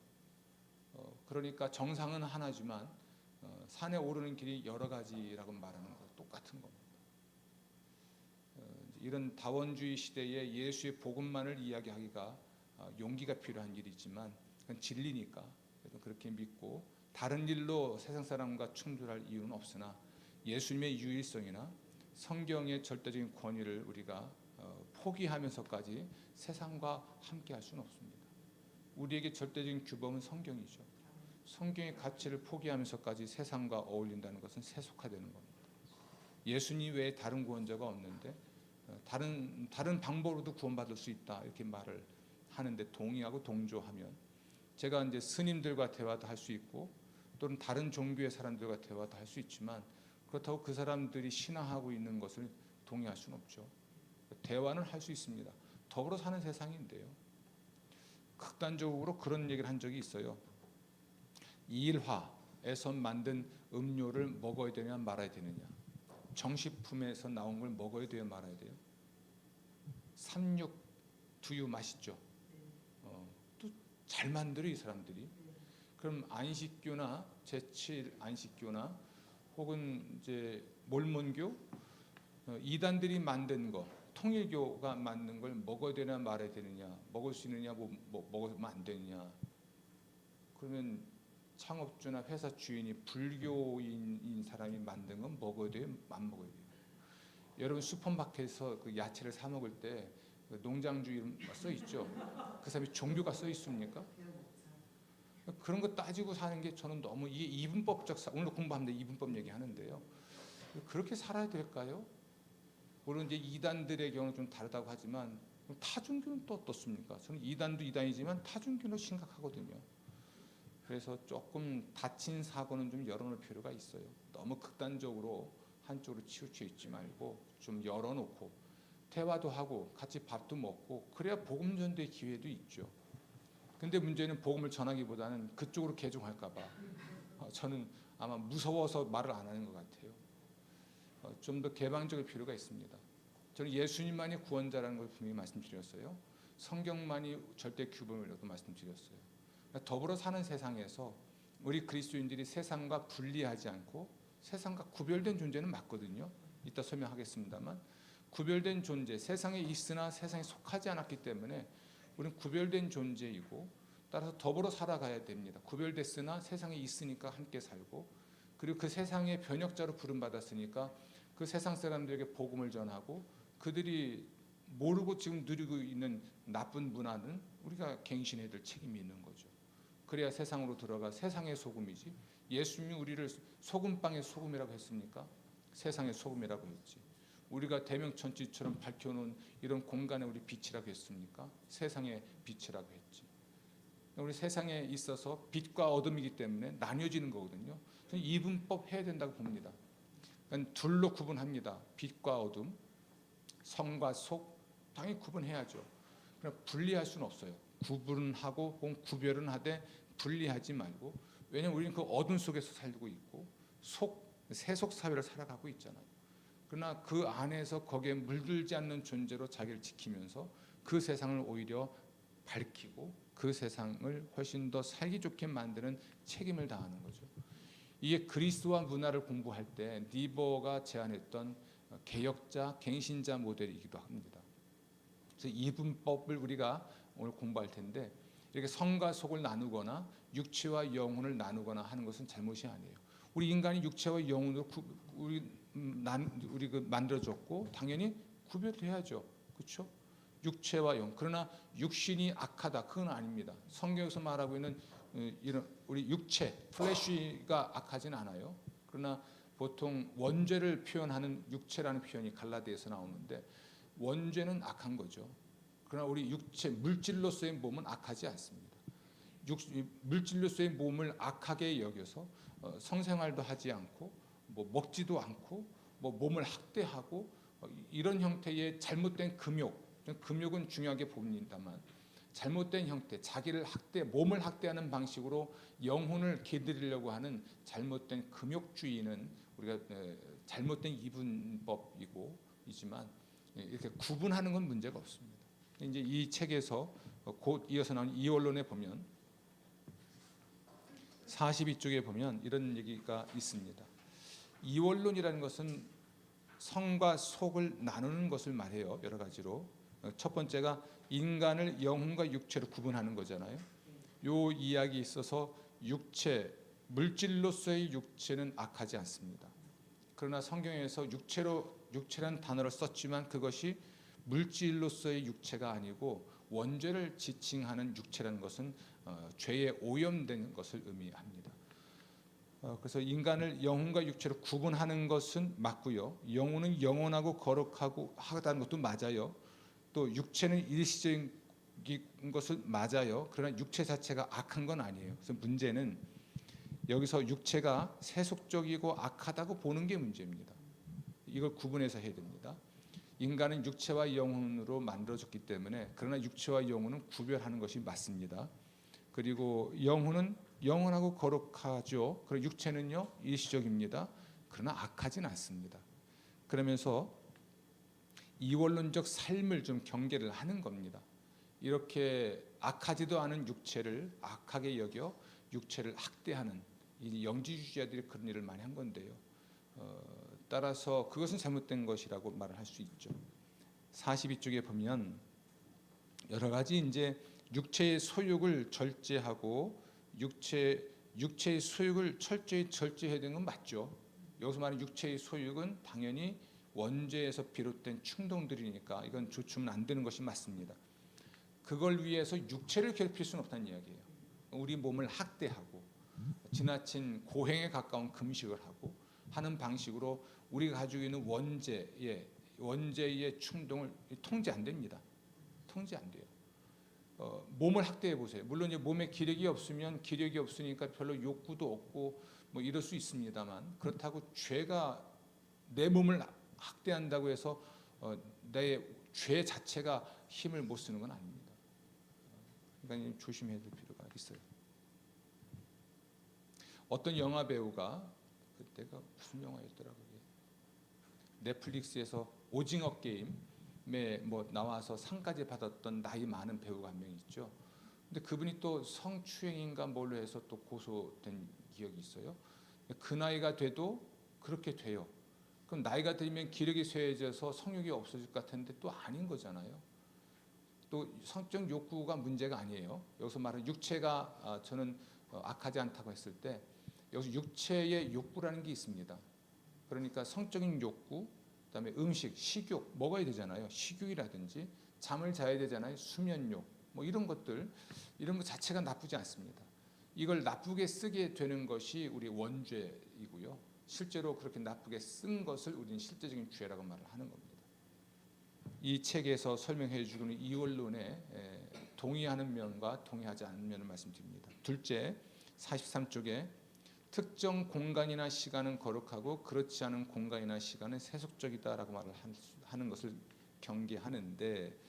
그러니까 정상은 하나지만 산에 오르는 길이 여러 가지라고 말하는 거 똑같은 겁니다. 이런 다원주의 시대에 예수의 복음만을 이야기하기가 용기가 필요한 일이지만 그건 진리니까 그렇게 믿고 다른 일로 세상 사람과 충돌할 이유는 없으나 예수님의 유일성이나 성경의 절대적인 권위를 우리가 포기하면서까지 세상과 함께할 수는 없습니다. 우리에게 절대적인 규범은 성경이죠. 성경의 가치를 포기하면서까지 세상과 어울린다는 것은 세속화되는 겁니다. 예수님 외에 다른 구원자가 없는데 다른 방법으로도 구원받을 수 있다 이렇게 말을 하는데 동의하고 동조하면 제가 이제 스님들과 대화도 할 수 있고 또는 다른 종교의 사람들과 대화도 할 수 있지만 그렇다고 그 사람들이 신앙하고 있는 것을 동의할 수는 없죠. 대화는 할 수 있습니다. 더불어 사는 세상인데요. 극단적으로 그런 얘기를 한 적이 있어요. 일화에서 만든 음료를 먹어야 되냐 말아야 되느냐. 정식품에서 나온 걸 먹어야 돼요 말아야 돼요. 삼육 두유 맛있죠. 또 잘 만들어 이 사람들이. 그럼 안식교나 제칠 안식교나 혹은 이제 몰몬교 이단들이 만든 거 통일교가 만든 걸 먹어야 되냐 말아야 되느냐 먹을 수 있느냐 뭐 먹으면 안 되느냐. 그러면 창업주나 회사 주인이 불교인 사람이 만든 건 먹어야 돼요 안 먹어야 돼요. 여러분 슈퍼마켓에서 그 야채를 사 먹을 때 그 농장주 이름 써 있죠. 그 사람이 종교가 써 있습니까? 그런 거 따지고 사는 게 저는 너무 이게 이분법적 오늘 공부하는데 이분법 얘기하는데요. 그렇게 살아야 될까요? 물론 이제 이단들의 경우는 좀 다르다고 하지만 타종교는 또 어떻습니까? 저는 이단도 이단이지만 타종교는 심각하거든요. 그래서 조금 다친 사고는 좀 열어놓을 필요가 있어요. 너무 극단적으로 한쪽으로 치우쳐 있지 말고 좀 열어놓고 대화도 하고 같이 밥도 먹고 그래야 복음 전도의 기회도 있죠. 근데 문제는 복음을 전하기보다는 그쪽으로 개종할까 봐 저는 아마 무서워서 말을 안 하는 것 같아요. 좀 더 개방적일 필요가 있습니다. 저는 예수님만이 구원자라는 걸 분명히 말씀드렸어요. 성경만이 절대 규범이라고 말씀드렸어요. 더불어 사는 세상에서 우리 그리스도인들이 세상과 분리하지 않고 세상과 구별된 존재는 맞거든요. 이따 설명하겠습니다만 구별된 존재, 세상에 있으나 세상에 속하지 않았기 때문에 우리는 구별된 존재이고 따라서 더불어 살아가야 됩니다. 구별됐으나 세상에 있으니까 함께 살고 그리고 그 세상의 변혁자로 부름받았으니까 그 세상 사람들에게 복음을 전하고 그들이 모르고 지금 누리고 있는 나쁜 문화는 우리가 갱신해야 될 책임이 있는 거죠. 그래야 세상으로 들어가 세상의 소금이지. 예수님이 우리를 소금빵의 소금이라고 했습니까? 세상의 소금이라고 했지. 우리가 대명천지처럼 밝혀놓은 이런 공간에 우리 빛이라고 했습니까? 세상의 빛이라고 했지. 우리 세상에 있어서 빛과 어둠이기 때문에 나뉘어지는 거거든요. 저는 이분법 해야 된다고 봅니다. 그러니까 둘로 구분합니다. 빛과 어둠, 성과 속, 당연히 구분해야죠. 그러나 분리할 수는 없어요. 구분하고 혹은 구별은 하되 분리하지 말고. 왜냐하면 우리는 그 어둠 속에서 살고 있고 세속 사회를 살아가고 있잖아요. 그러나 그 안에서 거기에 물들지 않는 존재로 자기를 지키면서 그 세상을 오히려 밝히고 그 세상을 훨씬 더 살기 좋게 만드는 책임을 다하는 거죠. 이게 그리스도와 문화를 공부할 때 니버가 제안했던 개혁자, 갱신자 모델이기도 합니다. 그래서 이분법을 우리가 오늘 공부할 텐데 이렇게 성과 속을 나누거나 육체와 영혼을 나누거나 하는 것은 잘못이 아니에요. 우리 인간이 육체와 영혼으로 우리 만들어졌고 당연히 구별해야죠. 그렇죠? 육체와 영. 그러나 육신이 악하다. 그건 아닙니다. 성경에서 말하고 있는 이런 우리 육체, 플래시가 악하진 않아요. 그러나 보통 원죄를 표현하는 육체라는 표현이 갈라디아에서 나오는데 원죄는 악한 거죠. 그러나 우리 육체, 물질로서의 몸은 악하지 않습니다. 물질로서의 몸을 악하게 여겨서 성생활도 하지 않고 뭐 먹지도 않고 뭐 몸을 학대하고 이런 형태의 잘못된 금욕은 중요하게 봅니다만 잘못된 형태, 자기를 몸을 학대하는 방식으로 영혼을 길들이려고 하는 잘못된 금욕주의는 우리가 잘못된 이분법이지만 이렇게 구분하는 건 문제가 없습니다. 이제 이 책에서 곧 이어서 나오는 이원론에 보면 42쪽에 보면 이런 얘기가 있습니다. 이원론이라는 것은 성과 속을 나누는 것을 말해요. 여러 가지로. 첫 번째가 인간을 영혼과 육체로 구분하는 거잖아요. 요 이야기에 있어서 물질로서의 육체는 악하지 않습니다. 그러나 성경에서 육체라는 단어를 썼지만 그것이 물질로서의 육체가 아니고 원죄를 지칭하는 육체라는 것은 죄에 오염된 것을 의미합니다. 그래서 인간을 영혼과 육체로 구분하는 것은 맞고요. 영혼은 영원하고 거룩하고 하다는 것도 맞아요. 또 육체는 일시적인 것은 맞아요. 그러나 육체 자체가 악한 건 아니에요. 그래서 문제는 여기서 육체가 세속적이고 악하다고 보는 게 문제입니다. 이걸 구분해서 해야 됩니다. 인간은 육체와 영혼으로 만들어졌기 때문에 그러나 육체와 영혼은 구별하는 것이 맞습니다. 그리고 영혼은 영원하고 거룩하죠. 그리고 육체는요 일시적입니다. 그러나 악하진 않습니다. 그러면서 이원론적 삶을 좀 경계를 하는 겁니다. 이렇게 악하지도 않은 육체를 악하게 여겨 육체를 학대하는 이 영지주의자들이 그런 일을 많이 한 건데요. 따라서 그것은 잘못된 것이라고 말을 할 수 있죠. 42쪽에 보면 여러 가지 이제 육체의 소욕을 절제하고 육체의 소욕을 철저히 절제해야 되는 건 맞죠. 여기서 말하는 육체의 소욕은 당연히 원죄에서 비롯된 충동들이니까 이건 조치면 안 되는 것이 맞습니다. 그걸 위해서 육체를 괴롭힐 수는 없다는 이야기예요. 우리 몸을 학대하고 지나친 고행에 가까운 금식을 하고 하는 방식으로 우리가 가지고 있는 원죄의 충동을 통제 안 됩니다. 통제 안 돼요. 몸을 학대해 보세요. 물론 이제 몸에 기력이 없으니까 별로 욕구도 없고 뭐 이럴 수 있습니다만 그렇다고 죄가 내 몸을 학대한다고 해서 내 죄 자체가 힘을 못 쓰는 건 아닙니다. 그러니까 조심해야 될 필요가 있어요. 어떤 영화 배우가 그때가 무슨 영화였더라고요. 넷플릭스에서 오징어 게임에 뭐 나와서 상까지 받았던 나이 많은 배우가 한 명 있죠. 근데 그분이 또 성추행인가 뭘로 해서 또 고소된 기억이 있어요. 그 나이가 돼도 그렇게 돼요. 그럼 나이가 들면 기력이 쇠해져서 성욕이 없어질 것 같은데 또 아닌 거잖아요. 또 성적 욕구가 문제가 아니에요. 여기서 말하는 육체가 저는 악하지 않다고 했을 때 여기서 육체의 욕구라는 게 있습니다. 그러니까 성적인 욕구, 그다음에 음식, 식욕 먹어야 되잖아요. 식욕이라든지 잠을 자야 되잖아요. 수면욕 뭐 이런 것들 이런 것 자체가 나쁘지 않습니다. 이걸 나쁘게 쓰게 되는 것이 우리 원죄이고요. 실제로 그렇게 나쁘게 쓴 것을 우리는 실제적인 죄라고 말을 하는 겁니다. 이 책에서 설명해 주는 이원론에 동의하는 면과 동의하지 않는 면을 말씀드립니다. 둘째, 43쪽에 특정 공간이나 시간은 거룩하고 그렇지 않은 공간이나 시간은 세속적이다라고 말을 하는 것을 경계하는데,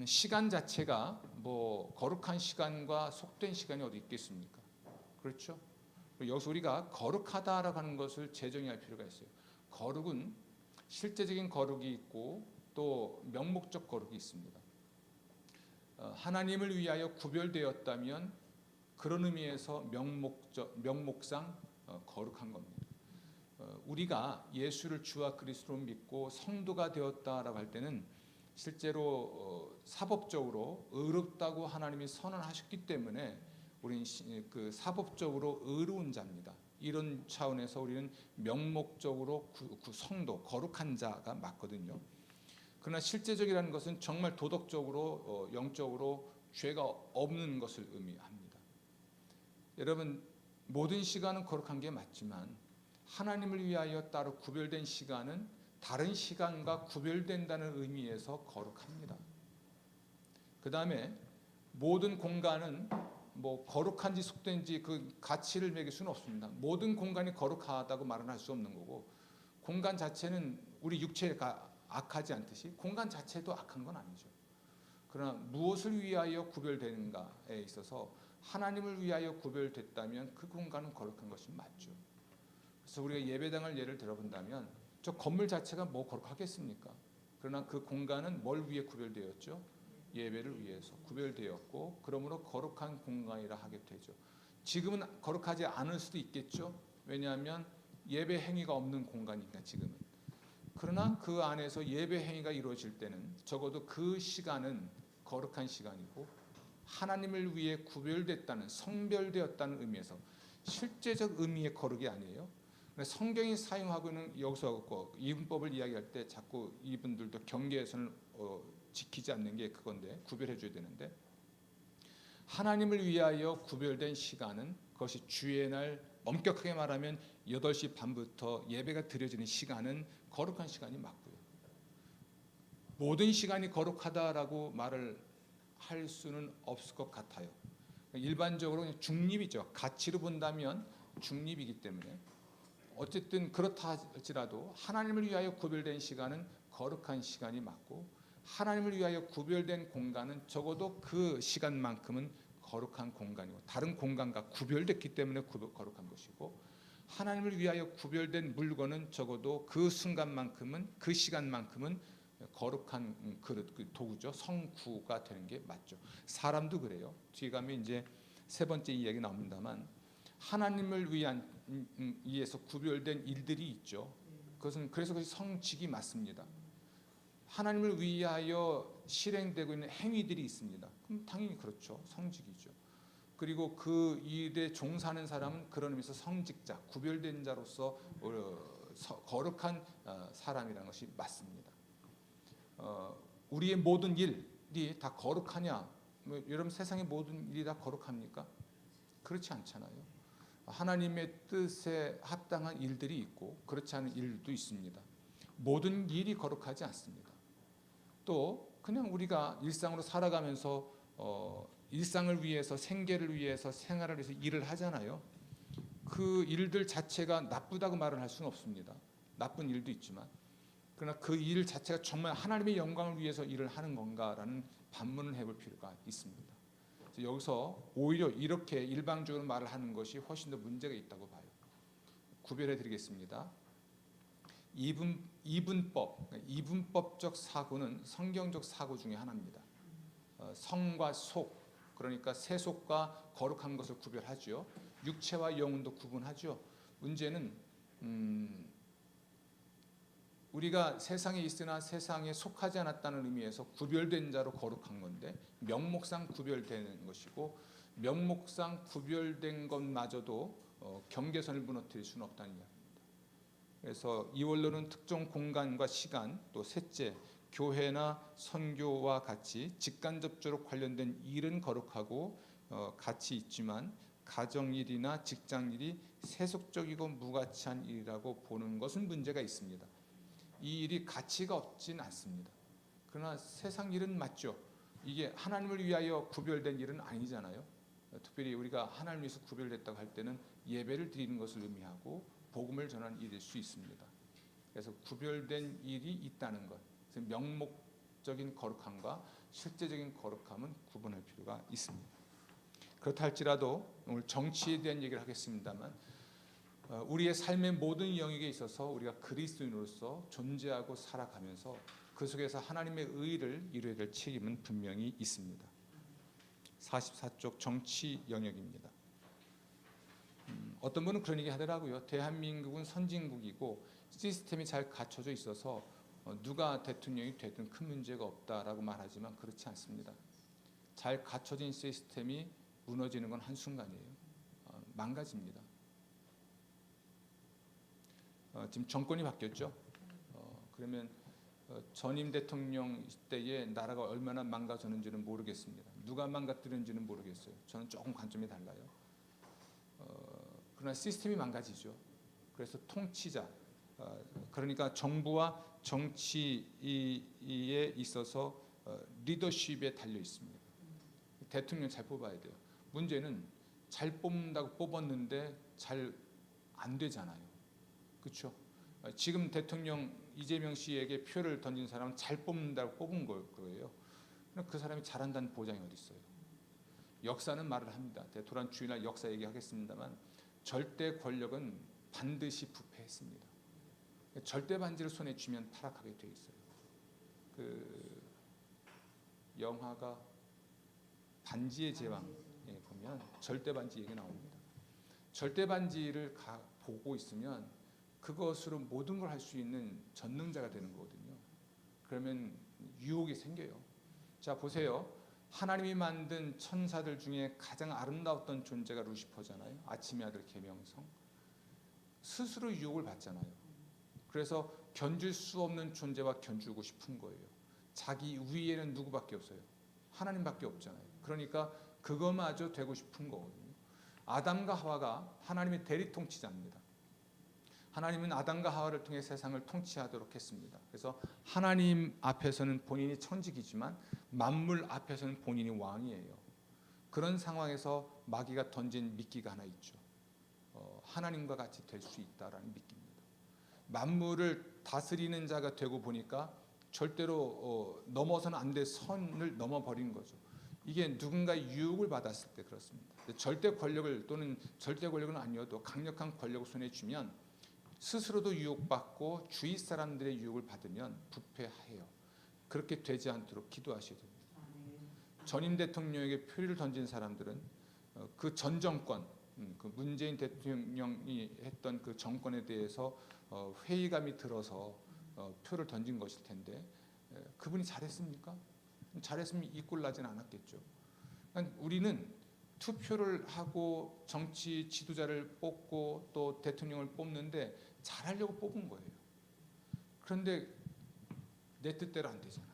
시간 자체가 뭐 거룩한 시간과 속된 시간이 어디 있겠습니까? 그렇죠? 여기서 우리가 거룩하다라고 하는 것을 재정의할 필요가 있어요. 거룩은 실제적인 거룩이 있고 또 명목적 거룩이 있습니다. 하나님을 위하여 구별되었다면 그런 의미에서 명목상 거룩한 겁니다. 우리가 예수를 주와 그리스도로 믿고 성도가 되었다라고 할 때는 실제로 사법적으로 의롭다고 하나님이 선언하셨기 때문에 우리는 그 사법적으로 의로운 자입니다. 이런 차원에서 우리는 명목적으로 성도, 거룩한 자가 맞거든요. 그러나 실제적이라는 것은 정말 도덕적으로 영적으로 죄가 없는 것을 의미합니다. 여러분, 모든 시간은 거룩한 게 맞지만 하나님을 위하여 따로 구별된 시간은 다른 시간과 구별된다는 의미에서 거룩합니다. 그 다음에 모든 공간은 뭐 거룩한지 속된지 그 가치를 매길 수는 없습니다. 모든 공간이 거룩하다고 말은 할 수 없는 거고, 공간 자체는 우리 육체가 악하지 않듯이 공간 자체도 악한 건 아니죠. 그러나 무엇을 위하여 구별되는가에 있어서 하나님을 위하여 구별됐다면 그 공간은 거룩한 것이 맞죠. 그래서 우리가 예배당을 예를 들어본다면 저 건물 자체가 뭐 거룩하겠습니까? 그러나 그 공간은 뭘 위해 구별되었죠? 예배를 위해서 구별되었고, 그러므로 거룩한 공간이라 하게 되죠. 지금은 거룩하지 않을 수도 있겠죠. 왜냐하면 예배 행위가 없는 공간이니까 지금은. 그러나 그 안에서 예배 행위가 이루어질 때는 적어도 그 시간은 거룩한 시간이고 하나님을 위해 구별됐다는, 성별되었다는 의미에서 실제적 의미의 거룩이 아니에요. 성경이 사용하고 있는 여기서 이분법을 이야기할 때 자꾸 이분들도 경계선을 지키지 않는 게 그건데, 구별해 줘야 되는데, 하나님을 위하여 구별된 시간은 그것이 주의 날, 엄격하게 말하면 8시 반부터 예배가 드려지는 시간은 거룩한 시간이 맞고요. 모든 시간이 거룩하다라고 말을 할 수는 없을 것 같아요. 일반적으로 중립이죠. 가치로 본다면 중립이기 때문에 어쨌든 그렇다 할지라도 하나님을 위하여 구별된 시간은 거룩한 시간이 맞고, 하나님을 위하여 구별된 공간은 적어도 그 시간만큼은 거룩한 공간이고 다른 공간과 구별됐기 때문에 거룩한 것이고, 하나님을 위하여 구별된 물건은 적어도 그 순간만큼은, 그 시간만큼은 거룩한 그릇, 그 도구죠. 성구가 되는 게 맞죠. 사람도 그래요. 뒤에 가면 이제 세 번째 이야기 나옵니다만 하나님을 위해서 구별된 일들이 있죠. 그것은 그래서 그것이 성직이 맞습니다. 하나님을 위하여 실행되고 있는 행위들이 있습니다. 그럼 당연히 그렇죠. 성직이죠. 그리고 그 일에 종사하는 사람은 그런 의미에서 성직자, 구별된 자로서 거룩한 사람이라는 것이 맞습니다. 우리의 모든 일이 다 거룩하냐? 여러분, 세상의 모든 일이 다 거룩합니까? 그렇지 않잖아요. 하나님의 뜻에 합당한 일들이 있고 그렇지 않은 일도 있습니다. 모든 일이 거룩하지 않습니다. 또 그냥 우리가 일상으로 살아가면서 일상을 위해서, 생계를 위해서, 생활을 위해서 일을 하잖아요. 그 일들 자체가 나쁘다고 말을 할 수는 없습니다. 나쁜 일도 있지만, 그러나 그 일 자체가 정말 하나님의 영광을 위해서 일을 하는 건가라는 반문을 해볼 필요가 있습니다. 여기서 오히려 이렇게 일방적으로 말을 하는 것이 훨씬 더 문제가 있다고 봐요. 구별해 드리겠습니다. 이분법, 이분법적 사고는 성경적 사고 중에 하나입니다. 성과 속, 그러니까 세속과 거룩한 것을 구별하죠. 육체와 영혼도 구분하죠. 문제는 우리가 세상에 있으나 세상에 속하지 않았다는 의미에서 구별된 자로 거룩한 건데, 명목상 구별되는 것이고, 명목상 구별된 것마저도 경계선을 무너뜨릴 수는 없다는 이야기입니다. 그래서 이 원로는 특정 공간과 시간, 또 셋째, 교회나 선교와 같이 직간접적으로 관련된 일은 거룩하고 가치 있지만 가정일이나 직장일이 세속적이고 무가치한 일이라고 보는 것은 문제가 있습니다. 이 일이 가치가 없진 않습니다. 그러나 세상 일은 맞죠. 이게 하나님을 위하여 구별된 일은 아니잖아요. 특별히 우리가 하나님을 위해서 구별됐다고 할 때는 예배를 드리는 것을 의미하고 복음을 전하는 일일 수 있습니다. 그래서 구별된 일이 있다는 것, 그래서 명목적인 거룩함과 실제적인 거룩함은 구분할 필요가 있습니다. 그렇다 할지라도 오늘 정치에 대한 얘기를 하겠습니다만 우리의 삶의 모든 영역에 있어서 우리가 그리스도인으로서 존재하고 살아가면서 그 속에서 하나님의 의를 이루어야 될 책임은 분명히 있습니다. 44쪽 정치 영역입니다. 어떤 분은 그런 얘기 하더라고요. 대한민국은 선진국이고 시스템이 잘 갖춰져 있어서 누가 대통령이 되든 큰 문제가 없다라고 말하지만 그렇지 않습니다. 잘 갖춰진 시스템이 무너지는 건 한순간이에요. 망가집니다. 지금 정권이 바뀌었죠. 그러면 전임 대통령 때에 나라가 얼마나 망가졌는지는 모르겠습니다. 누가 망가뜨렸는지는 모르겠어요. 저는 조금 관점이 달라요. 그러나 시스템이 망가지죠. 그래서 통치자, 그러니까 정부와 정치에 있어서 리더십에 달려 있습니다. 대통령 잘 뽑아야 돼요. 문제는 잘 뽑는다고 뽑았는데 잘 안 되잖아요. 그렇죠? 지금 대통령 이재명 씨에게 표를 던진 사람은 잘 뽑는다고 뽑은 거예요. 그 사람이 잘한다는 보장이 어디 있어요? 역사는 말을 합니다. 대토란 주일날 역사 얘기하겠습니다만 절대 권력은 반드시 부패했습니다. 절대 반지를 손에 쥐면 타락하게 돼 있어요. 그 영화가 반지의 제왕에 보면 절대 반지 얘기 나옵니다. 절대 반지를 보고 있으면 그것으로 모든 걸 할 수 있는 전능자가 되는 거거든요. 그러면 유혹이 생겨요. 자, 보세요. 하나님이 만든 천사들 중에 가장 아름다웠던 존재가 루시퍼잖아요. 아침의 아들 계명성. 스스로 유혹을 받잖아요. 그래서 견줄 수 없는 존재와 견주고 싶은 거예요. 자기 위에는 누구밖에 없어요? 하나님밖에 없잖아요. 그러니까 그거마저 되고 싶은 거거든요. 아담과 하와가 하나님의 대리 통치자입니다. 하나님은 아담과 하와를 통해 세상을 통치하도록 했습니다. 그래서 하나님 앞에서는 본인이 천직이지만 만물 앞에서는 본인이 왕이에요. 그런 상황에서 마귀가 던진 미끼가 하나 있죠. 하나님과 같이 될 수 있다라는 미끼입니다. 만물을 다스리는 자가 되고 보니까 절대로 넘어서는 안 될 선을 넘어버린 거죠. 이게 누군가 유혹을 받았을 때 그렇습니다. 절대 권력을 또는 절대 권력은 아니어도 강력한 권력을 손에 쥐면 스스로도 유혹받고 주위 사람들의 유혹을 받으면 부패해요. 그렇게 되지 않도록 기도하셔야 됩니다. 전임 대통령에게 표를 던진 사람들은 그 전 정권, 그 문재인 대통령이 했던 그 정권에 대해서 회의감이 들어서 표를 던진 것일 텐데 그분이 잘했습니까? 잘했으면 이 꼴 나진 않았겠죠. 그러니까 우리는 투표를 하고 정치 지도자를 뽑고 또 대통령을 뽑는데 잘하려고 뽑은 거예요. 그런데 내 뜻대로 안 되잖아요.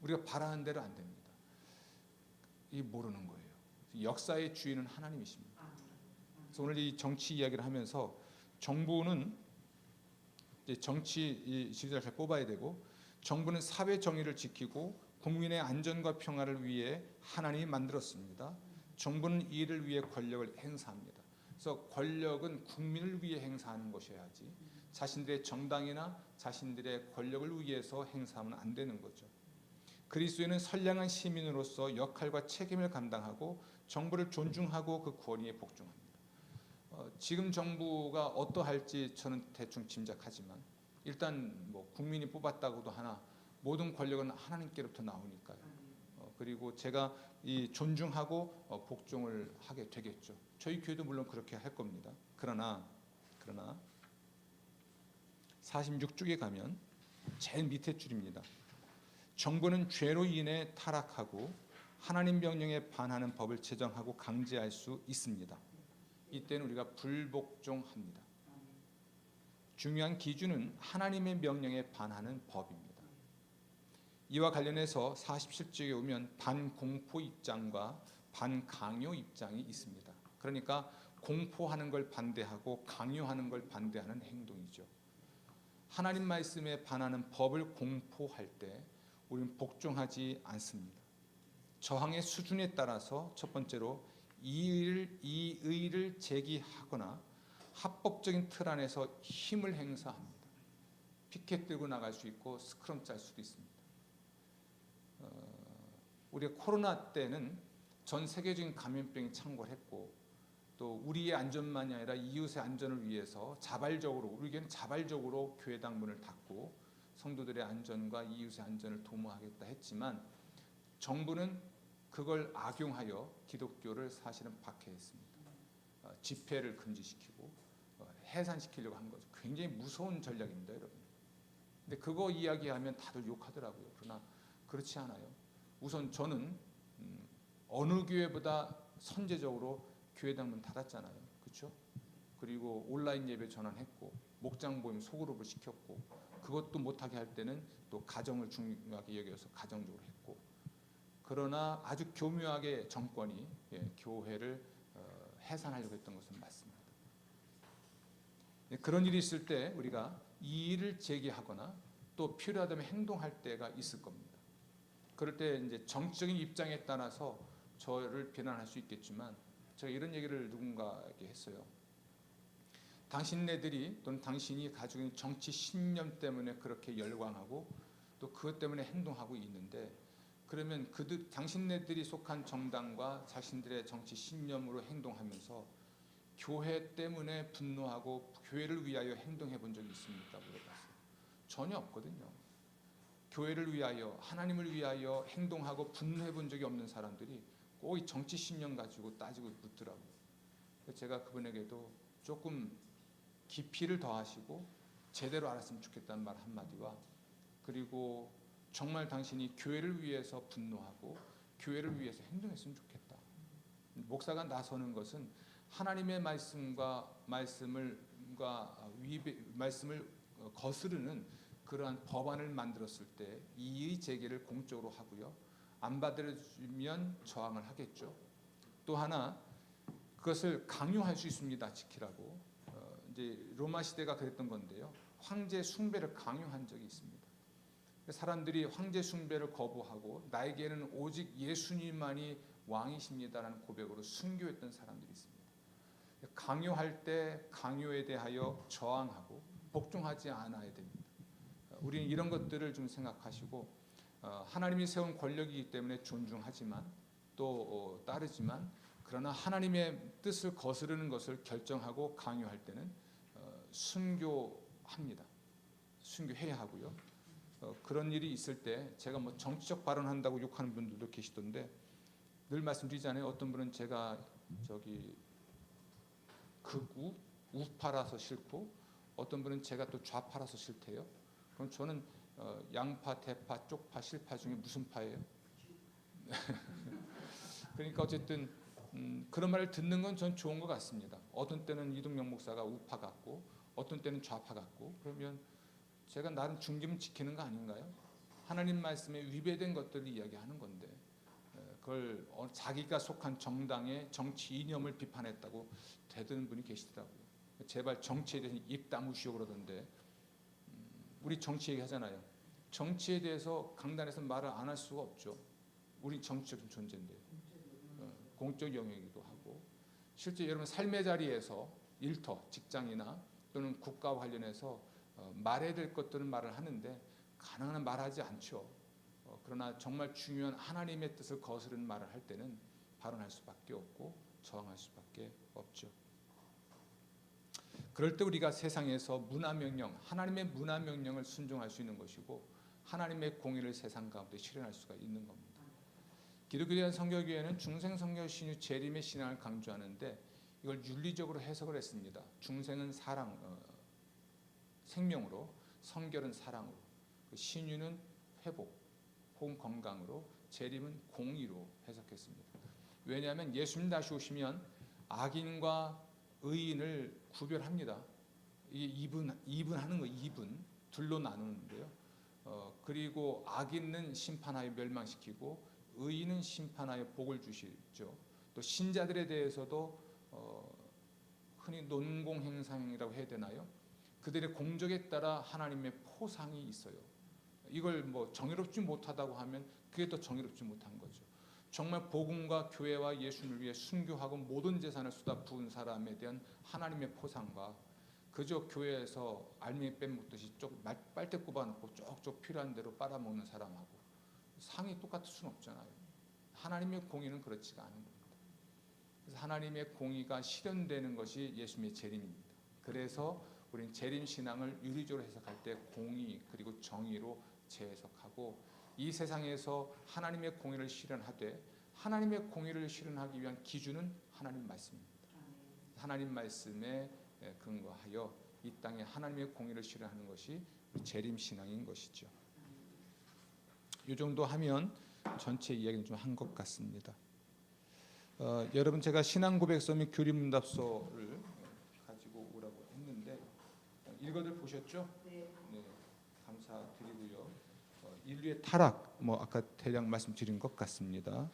우리가 바라는 대로 안 됩니다. 이 모르는 거예요. 역사의 주인은 하나님이십니다. 그래서 오늘 이 정치 이야기를 하면서 정부는 정치 지도자를 잘 뽑아야 되고 정부는 사회 정의를 지키고 국민의 안전과 평화를 위해 하나님이 만들었습니다. 정부는 이를 위해 권력을 행사합니다. 그래서 권력은 국민을 위해 행사하는 것이어야지 자신들의 정당이나 자신들의 권력을 위해서 행사하면 안 되는 거죠. 그리스도인은 선량한 시민으로서 역할과 책임을 감당하고 정부를 존중하고 그 권위에 복종합니다. 지금 정부가 어떠할지 저는 대충 짐작하지만 일단 뭐 국민이 뽑았다고도 하나 모든 권력은 하나님께로부터 나오니까요. 그리고 제가 이 존중하고 복종을 하게 되겠죠. 저희 교회도 물론 그렇게 할 겁니다. 그러나 46쪽에 가면 제일 밑에 줄입니다. 정부는 죄로 인해 타락하고 하나님 명령에 반하는 법을 제정하고 강제할 수 있습니다. 이때는 우리가 불복종합니다. 중요한 기준은 하나님의 명령에 반하는 법입니다. 이와 관련해서 47쪽에 오면 반공포 입장과 반강요 입장이 있습니다. 그러니까 공포하는 걸 반대하고 강요하는 걸 반대하는 행동이죠. 하나님 말씀에 반하는 법을 공포할 때 우리는 복종하지 않습니다. 저항의 수준에 따라서 첫 번째로 이의를 제기하거나 합법적인 틀 안에서 힘을 행사합니다. 피켓 들고 나갈 수 있고 스크럼 짤 수도 있습니다. 우리가 코로나 때는 전 세계적인 감염병이 창궐했고 또 우리의 안전만이 아니라 이웃의 안전을 위해서 우리에게는 자발적으로 교회당 문을 닫고 성도들의 안전과 이웃의 안전을 도모하겠다 했지만 정부는 그걸 악용하여 기독교를 사실은 박해했습니다. 집회를 금지시키고 해산시키려고 한 거죠. 굉장히 무서운 전략입니다, 여러분. 근데 그거 이야기하면 다들 욕하더라고요. 그러나 그렇지 않아요. 우선 저는 어느 교회보다 선제적으로 교회당 문 닫았잖아요. 그렇죠? 그리고 온라인 예배 전환했고 목장 모임 소그룹을 시켰고 그것도 못하게 할 때는 또 가정을 중요하게 여겨서 가정적으로 했고 그러나 아주 교묘하게 정권이 교회를 해산하려고 했던 것은 맞습니다. 그런 일이 있을 때 우리가 이의를 제기하거나 또 필요하다면 행동할 때가 있을 겁니다. 그럴 때 이제 정치적인 입장에 따라서 저를 비난할 수 있겠지만 제가 이런 얘기를 누군가에게 했어요. 당신네들이 또는 당신이 가지고 있는 정치 신념 때문에 그렇게 열광하고 또 그것 때문에 행동하고 있는데 그러면 당신네들이 속한 정당과 자신들의 정치 신념으로 행동하면서 교회 때문에 분노하고 교회를 위하여 행동해 본 적이 있습니까? 물어봤어요. 전혀 없거든요. 교회를 위하여 하나님을 위하여 행동하고 분노해 본 적이 없는 사람들이 꼭 이 정치 신념 가지고 따지고 묻더라고요. 제가 그분에게도 조금 깊이를 더하시고 제대로 알았으면 좋겠다는 말 한마디와 그리고 정말 당신이 교회를 위해서 분노하고 교회를 위해서 행동했으면 좋겠다. 목사가 나서는 것은 하나님의 말씀을 거스르는 그러한 법안을 만들었을 때 이의 제기를 공적으로 하고요. 안 받아주면 저항을 하겠죠. 또 하나 그것을 강요할 수 있습니다. 지키라고. 이제 로마 시대가 그랬던 건데요. 황제 숭배를 강요한 적이 있습니다. 사람들이 황제 숭배를 거부하고 나에게는 오직 예수님만이 왕이십니다라는 고백으로 순교했던 사람들이 있습니다. 강요할 때 강요에 대하여 저항하고 복종하지 않아야 됩니다. 우리는 이런 것들을 좀 생각하시고 하나님이 세운 권력이기 때문에 존중하지만 또 따르지만 그러나 하나님의 뜻을 거스르는 것을 결정하고 강요할 때는 순교합니다. 순교해야 하고요. 그런 일이 있을 때 제가 뭐 정치적 발언한다고 욕하는 분들도 계시던데 늘 말씀드리잖아요. 어떤 분은 제가 극우 우파라서 싫고 어떤 분은 제가 또 좌파라서 싫대요. 그럼 저는 양파, 대파, 쪽파, 실파 중에 무슨 파예요? 그러니까 어쨌든 그런 말을 듣는 건 전 좋은 것 같습니다. 어떤 때는 이동영 목사가 우파 같고 어떤 때는 좌파 같고 그러면 제가 나름 중심을 지키는 거 아닌가요? 하나님 말씀에 위배된 것들을 이야기하는 건데 그걸 자기가 속한 정당의 정치 이념을 비판했다고 대드는 분이 계시더라고요. 제발 정치에 대해서 입 다무시오 그러던데 우리 정치 얘기하잖아요. 정치에 대해서 강단에서 말을 안 할 수가 없죠. 우리 정치적인 존재인데 공적 영역이기도 하고 실제 여러분 삶의 자리에서 일터, 직장이나 또는 국가와 관련해서 말해야 될 것들은 말을 하는데 가능한 한 말하지 않죠. 그러나 정말 중요한 하나님의 뜻을 거스르는 말을 할 때는 발언할 수밖에 없고 저항할 수밖에 없죠. 그럴 때 우리가 세상에서 문화명령, 하나님의 문화명령을 순종할 수 있는 것이고 하나님의 공의를 세상 가운데 실현할 수가 있는 겁니다. 기독교대한 선교교회는 중생성결 신유 재림의 신앙을 강조하는데 이걸 윤리적으로 해석을 했습니다. 중생은 사랑, 생명으로, 성결은 사랑으로, 신유는 회복, 혹은 건강으로, 재림은 공의로 해석했습니다. 왜냐하면 예수님 다시 오시면 악인과 의인을 구별합니다. 이게 이분하는 거, 이분 둘로 나누는데요. 그리고 악인은 심판하여 멸망시키고 의인은 심판하여 복을 주시죠. 또 신자들에 대해서도 흔히 논공행상이라고 해야 되나요? 그들의 공적에 따라 하나님의 포상이 있어요. 이걸 뭐 정의롭지 못하다고 하면 그게 더 정의롭지 못한 거죠. 정말 복음과 교회와 예수님을 위해 순교하고 모든 재산을 쏟아부은 사람에 대한 하나님의 포상과 그저 교회에서 알맹이 빼먹듯이 빨대 꼽아놓고 쪽쪽 필요한 대로 빨아먹는 사람하고 상이 똑같을 수는 없잖아요. 하나님의 공의는 그렇지가 않은 겁니다. 그래서 하나님의 공의가 실현되는 것이 예수님의 재림입니다. 그래서 우리는 재림 신앙을 유리적으로 해석할 때 공의 그리고 정의로 재해석하고 이 세상에서 하나님의 공의를 실현하되 하나님의 공의를 실현하기 위한 기준은 하나님 말씀입니다. 하나님 말씀에 근거하여 이 땅에 하나님의 공의를 실현하는 것이 재림 신앙인 것이죠. 이 정도 하면 전체 이야기는 좀 한 것 같습니다. 여러분 제가 신앙 고백서 및 교리 문답서를 가지고 오라고 했는데 읽어들 보셨죠? 네. 감사드리고요. 인류의 타락 아까 대략 말씀드린 것 같습니다.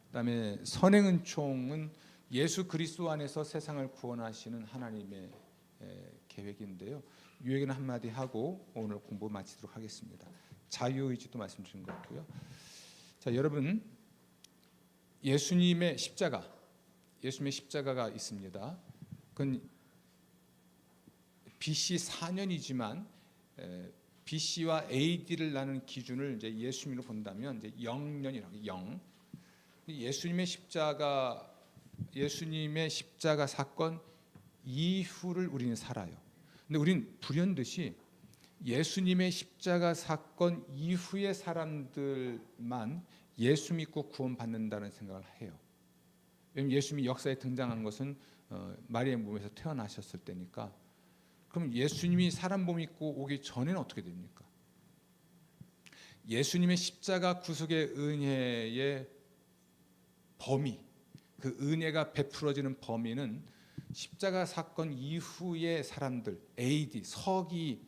그다음에 선행은총은 예수 그리스도 안에서 세상을 구원하시는 하나님의 계획인데요. 이 얘기는 한마디 하고 오늘 공부 마치도록 하겠습니다. 자유의지도 말씀드린 것 같고요. 자, 여러분 예수님의 십자가가 있습니다. 그건 BC 4년이지만 BC와 AD를 나누는 기준을 이제 예수님으로 본다면 이제 0년이라고 0. 예수님의 십자가 사건 이후를 우리는 살아요. 근데 우리는 불현듯이 예수님의 십자가 사건 이후의 사람들만 예수 믿고 구원받는다는 생각을 해요. 왜냐하면 예수님이 역사에 등장한 것은 마리아의 몸에서 태어나셨을 때니까. 그럼 예수님이 사람 몸 입고 오기 전에는 어떻게 됩니까? 예수님의 십자가 구속의 은혜의 범위, 그 은혜가 베풀어지는 범위는 십자가 사건 이후의 사람들, AD, 서기,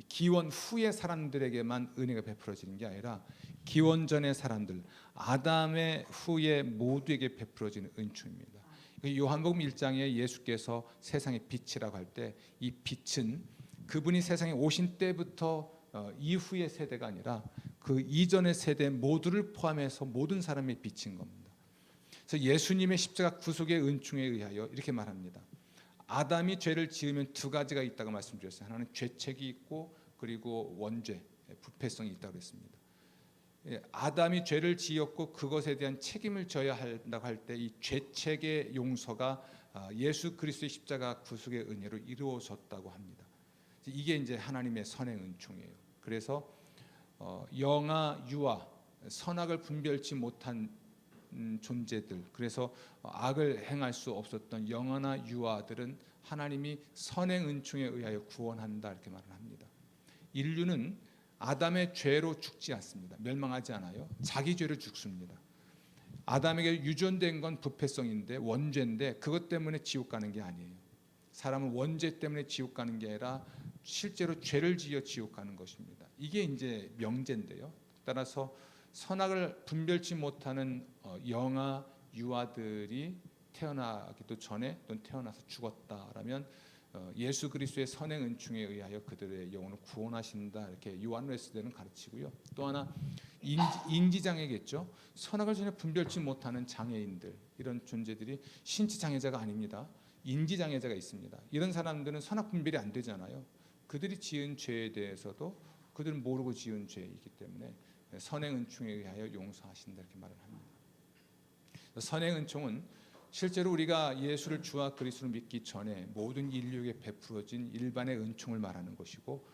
기원 후의 사람들에게만 은혜가 베풀어지는 게 아니라 기원 전의 사람들, 아담의 후에 모두에게 베풀어지는 은총입니다. 요한복음 1장에 예수께서 세상의 빛이라고 할 때 이 빛은 그분이 세상에 오신 때부터 이후의 세대가 아니라 그 이전의 세대 모두를 포함해서 모든 사람의 빛인 겁니다. 그래서 예수님의 십자가 구속의 은총에 의하여 이렇게 말합니다. 아담이 죄를 지으면 두 가지가 있다고 말씀드렸어요. 하나는 죄책이 있고 그리고 원죄, 부패성이 있다고 그랬습니다. 아담이 죄를 지었고 그것에 대한 책임을 져야 한다고 할 때 이 죄책의 용서가 예수 그리스도의 십자가 구속의 은혜로 이루어졌다고 합니다. 이게 이제 하나님의 선행 은총이에요. 그래서 영아, 유아, 선악을 분별치 못한 존재들, 그래서 악을 행할 수 없었던 영아나 유아들은 하나님이 선행 은총에 의하여 구원한다 이렇게 말을 합니다. 인류는 아담의 죄로 죽지 않습니다. 멸망하지 않아요. 자기 죄로 죽습니다. 아담에게 유전된 건 부패성인데 원죄인데 그것 때문에 지옥 가는 게 아니에요. 사람은 원죄 때문에 지옥 가는 게 아니라 실제로 죄를 지어 지옥 가는 것입니다. 이게 이제 명제인데요. 따라서 선악을 분별치 못하는 영아, 유아들이 태어나기도 전에 또는 태어나서 죽었다라면 예수 그리스도의 선행 은총에 의하여 그들의 영혼을 구원하신다 이렇게 요한일서는 가르치고요. 또 하나 인지장애겠죠. 선악을 전혀 분별치 못하는 장애인들, 이런 존재들이 신체 장애자가 아닙니다. 인지장애자가 있습니다. 이런 사람들은 선악 분별이 안 되잖아요. 그들이 지은 죄에 대해서도 그들은 모르고 지은 죄이기 때문에 선행 은총에 의하여 용서하신다 이렇게 말을 합니다. 선행 은총은 실제로 우리가 예수를 주와 그리스도를 믿기 전에 모든 인류에게 베풀어진 일반의 은총을 말하는 것이고,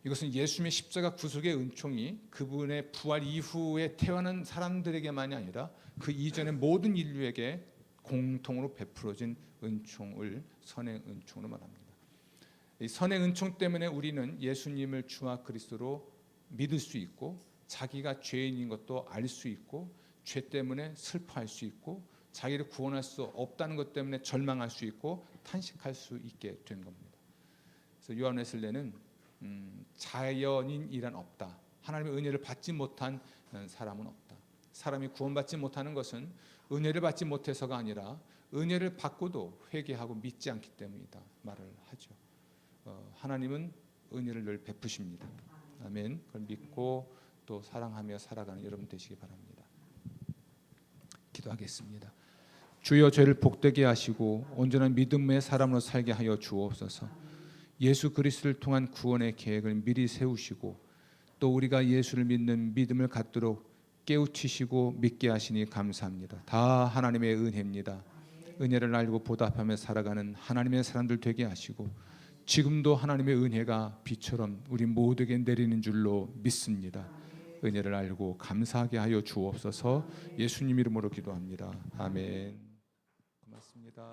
이것은 예수님의 십자가 구속의 은총이 그분의 부활 이후에 태어난 사람들에게만이 아니라 그 이전의 모든 인류에게 공통으로 베풀어진 은총을 선행 은총으로 말합니다. 이 선행 은총 때문에 우리는 예수님을 주와 그리스도로 믿을 수 있고 자기가 죄인인 것도 알 수 있고 죄 때문에 슬퍼할 수 있고 자기를 구원할 수 없다는 것 때문에 절망할 수 있고 탄식할 수 있게 된 겁니다. 그래서 요한 웨슬레는 자연인이란 없다. 하나님의 은혜를 받지 못한 사람은 없다. 사람이 구원받지 못하는 것은 은혜를 받지 못해서가 아니라 은혜를 받고도 회개하고 믿지 않기 때문이다 말을 하죠. 하나님은 은혜를 늘 베푸십니다. 아멘. 그걸 믿고 또 사랑하며 살아가는 여러분 되시기 바랍니다. 기도하겠습니다. 주여, 저를 복되게 하시고 온전한 믿음의 사람으로 살게 하여 주옵소서. 예수 그리스도를 통한 구원의 계획을 미리 세우시고 또 우리가 예수를 믿는 믿음을 갖도록 깨우치시고 믿게 하시니 감사합니다. 다 하나님의 은혜입니다. 은혜를 알고 보답하며 살아가는 하나님의 사람들 되게 하시고 지금도 하나님의 은혜가 비처럼 우리 모두에게 내리는 줄로 믿습니다. 은혜를 알고 감사하게 하여 주옵소서. 예수님 이름으로 기도합니다. 아멘. 고맙습니다.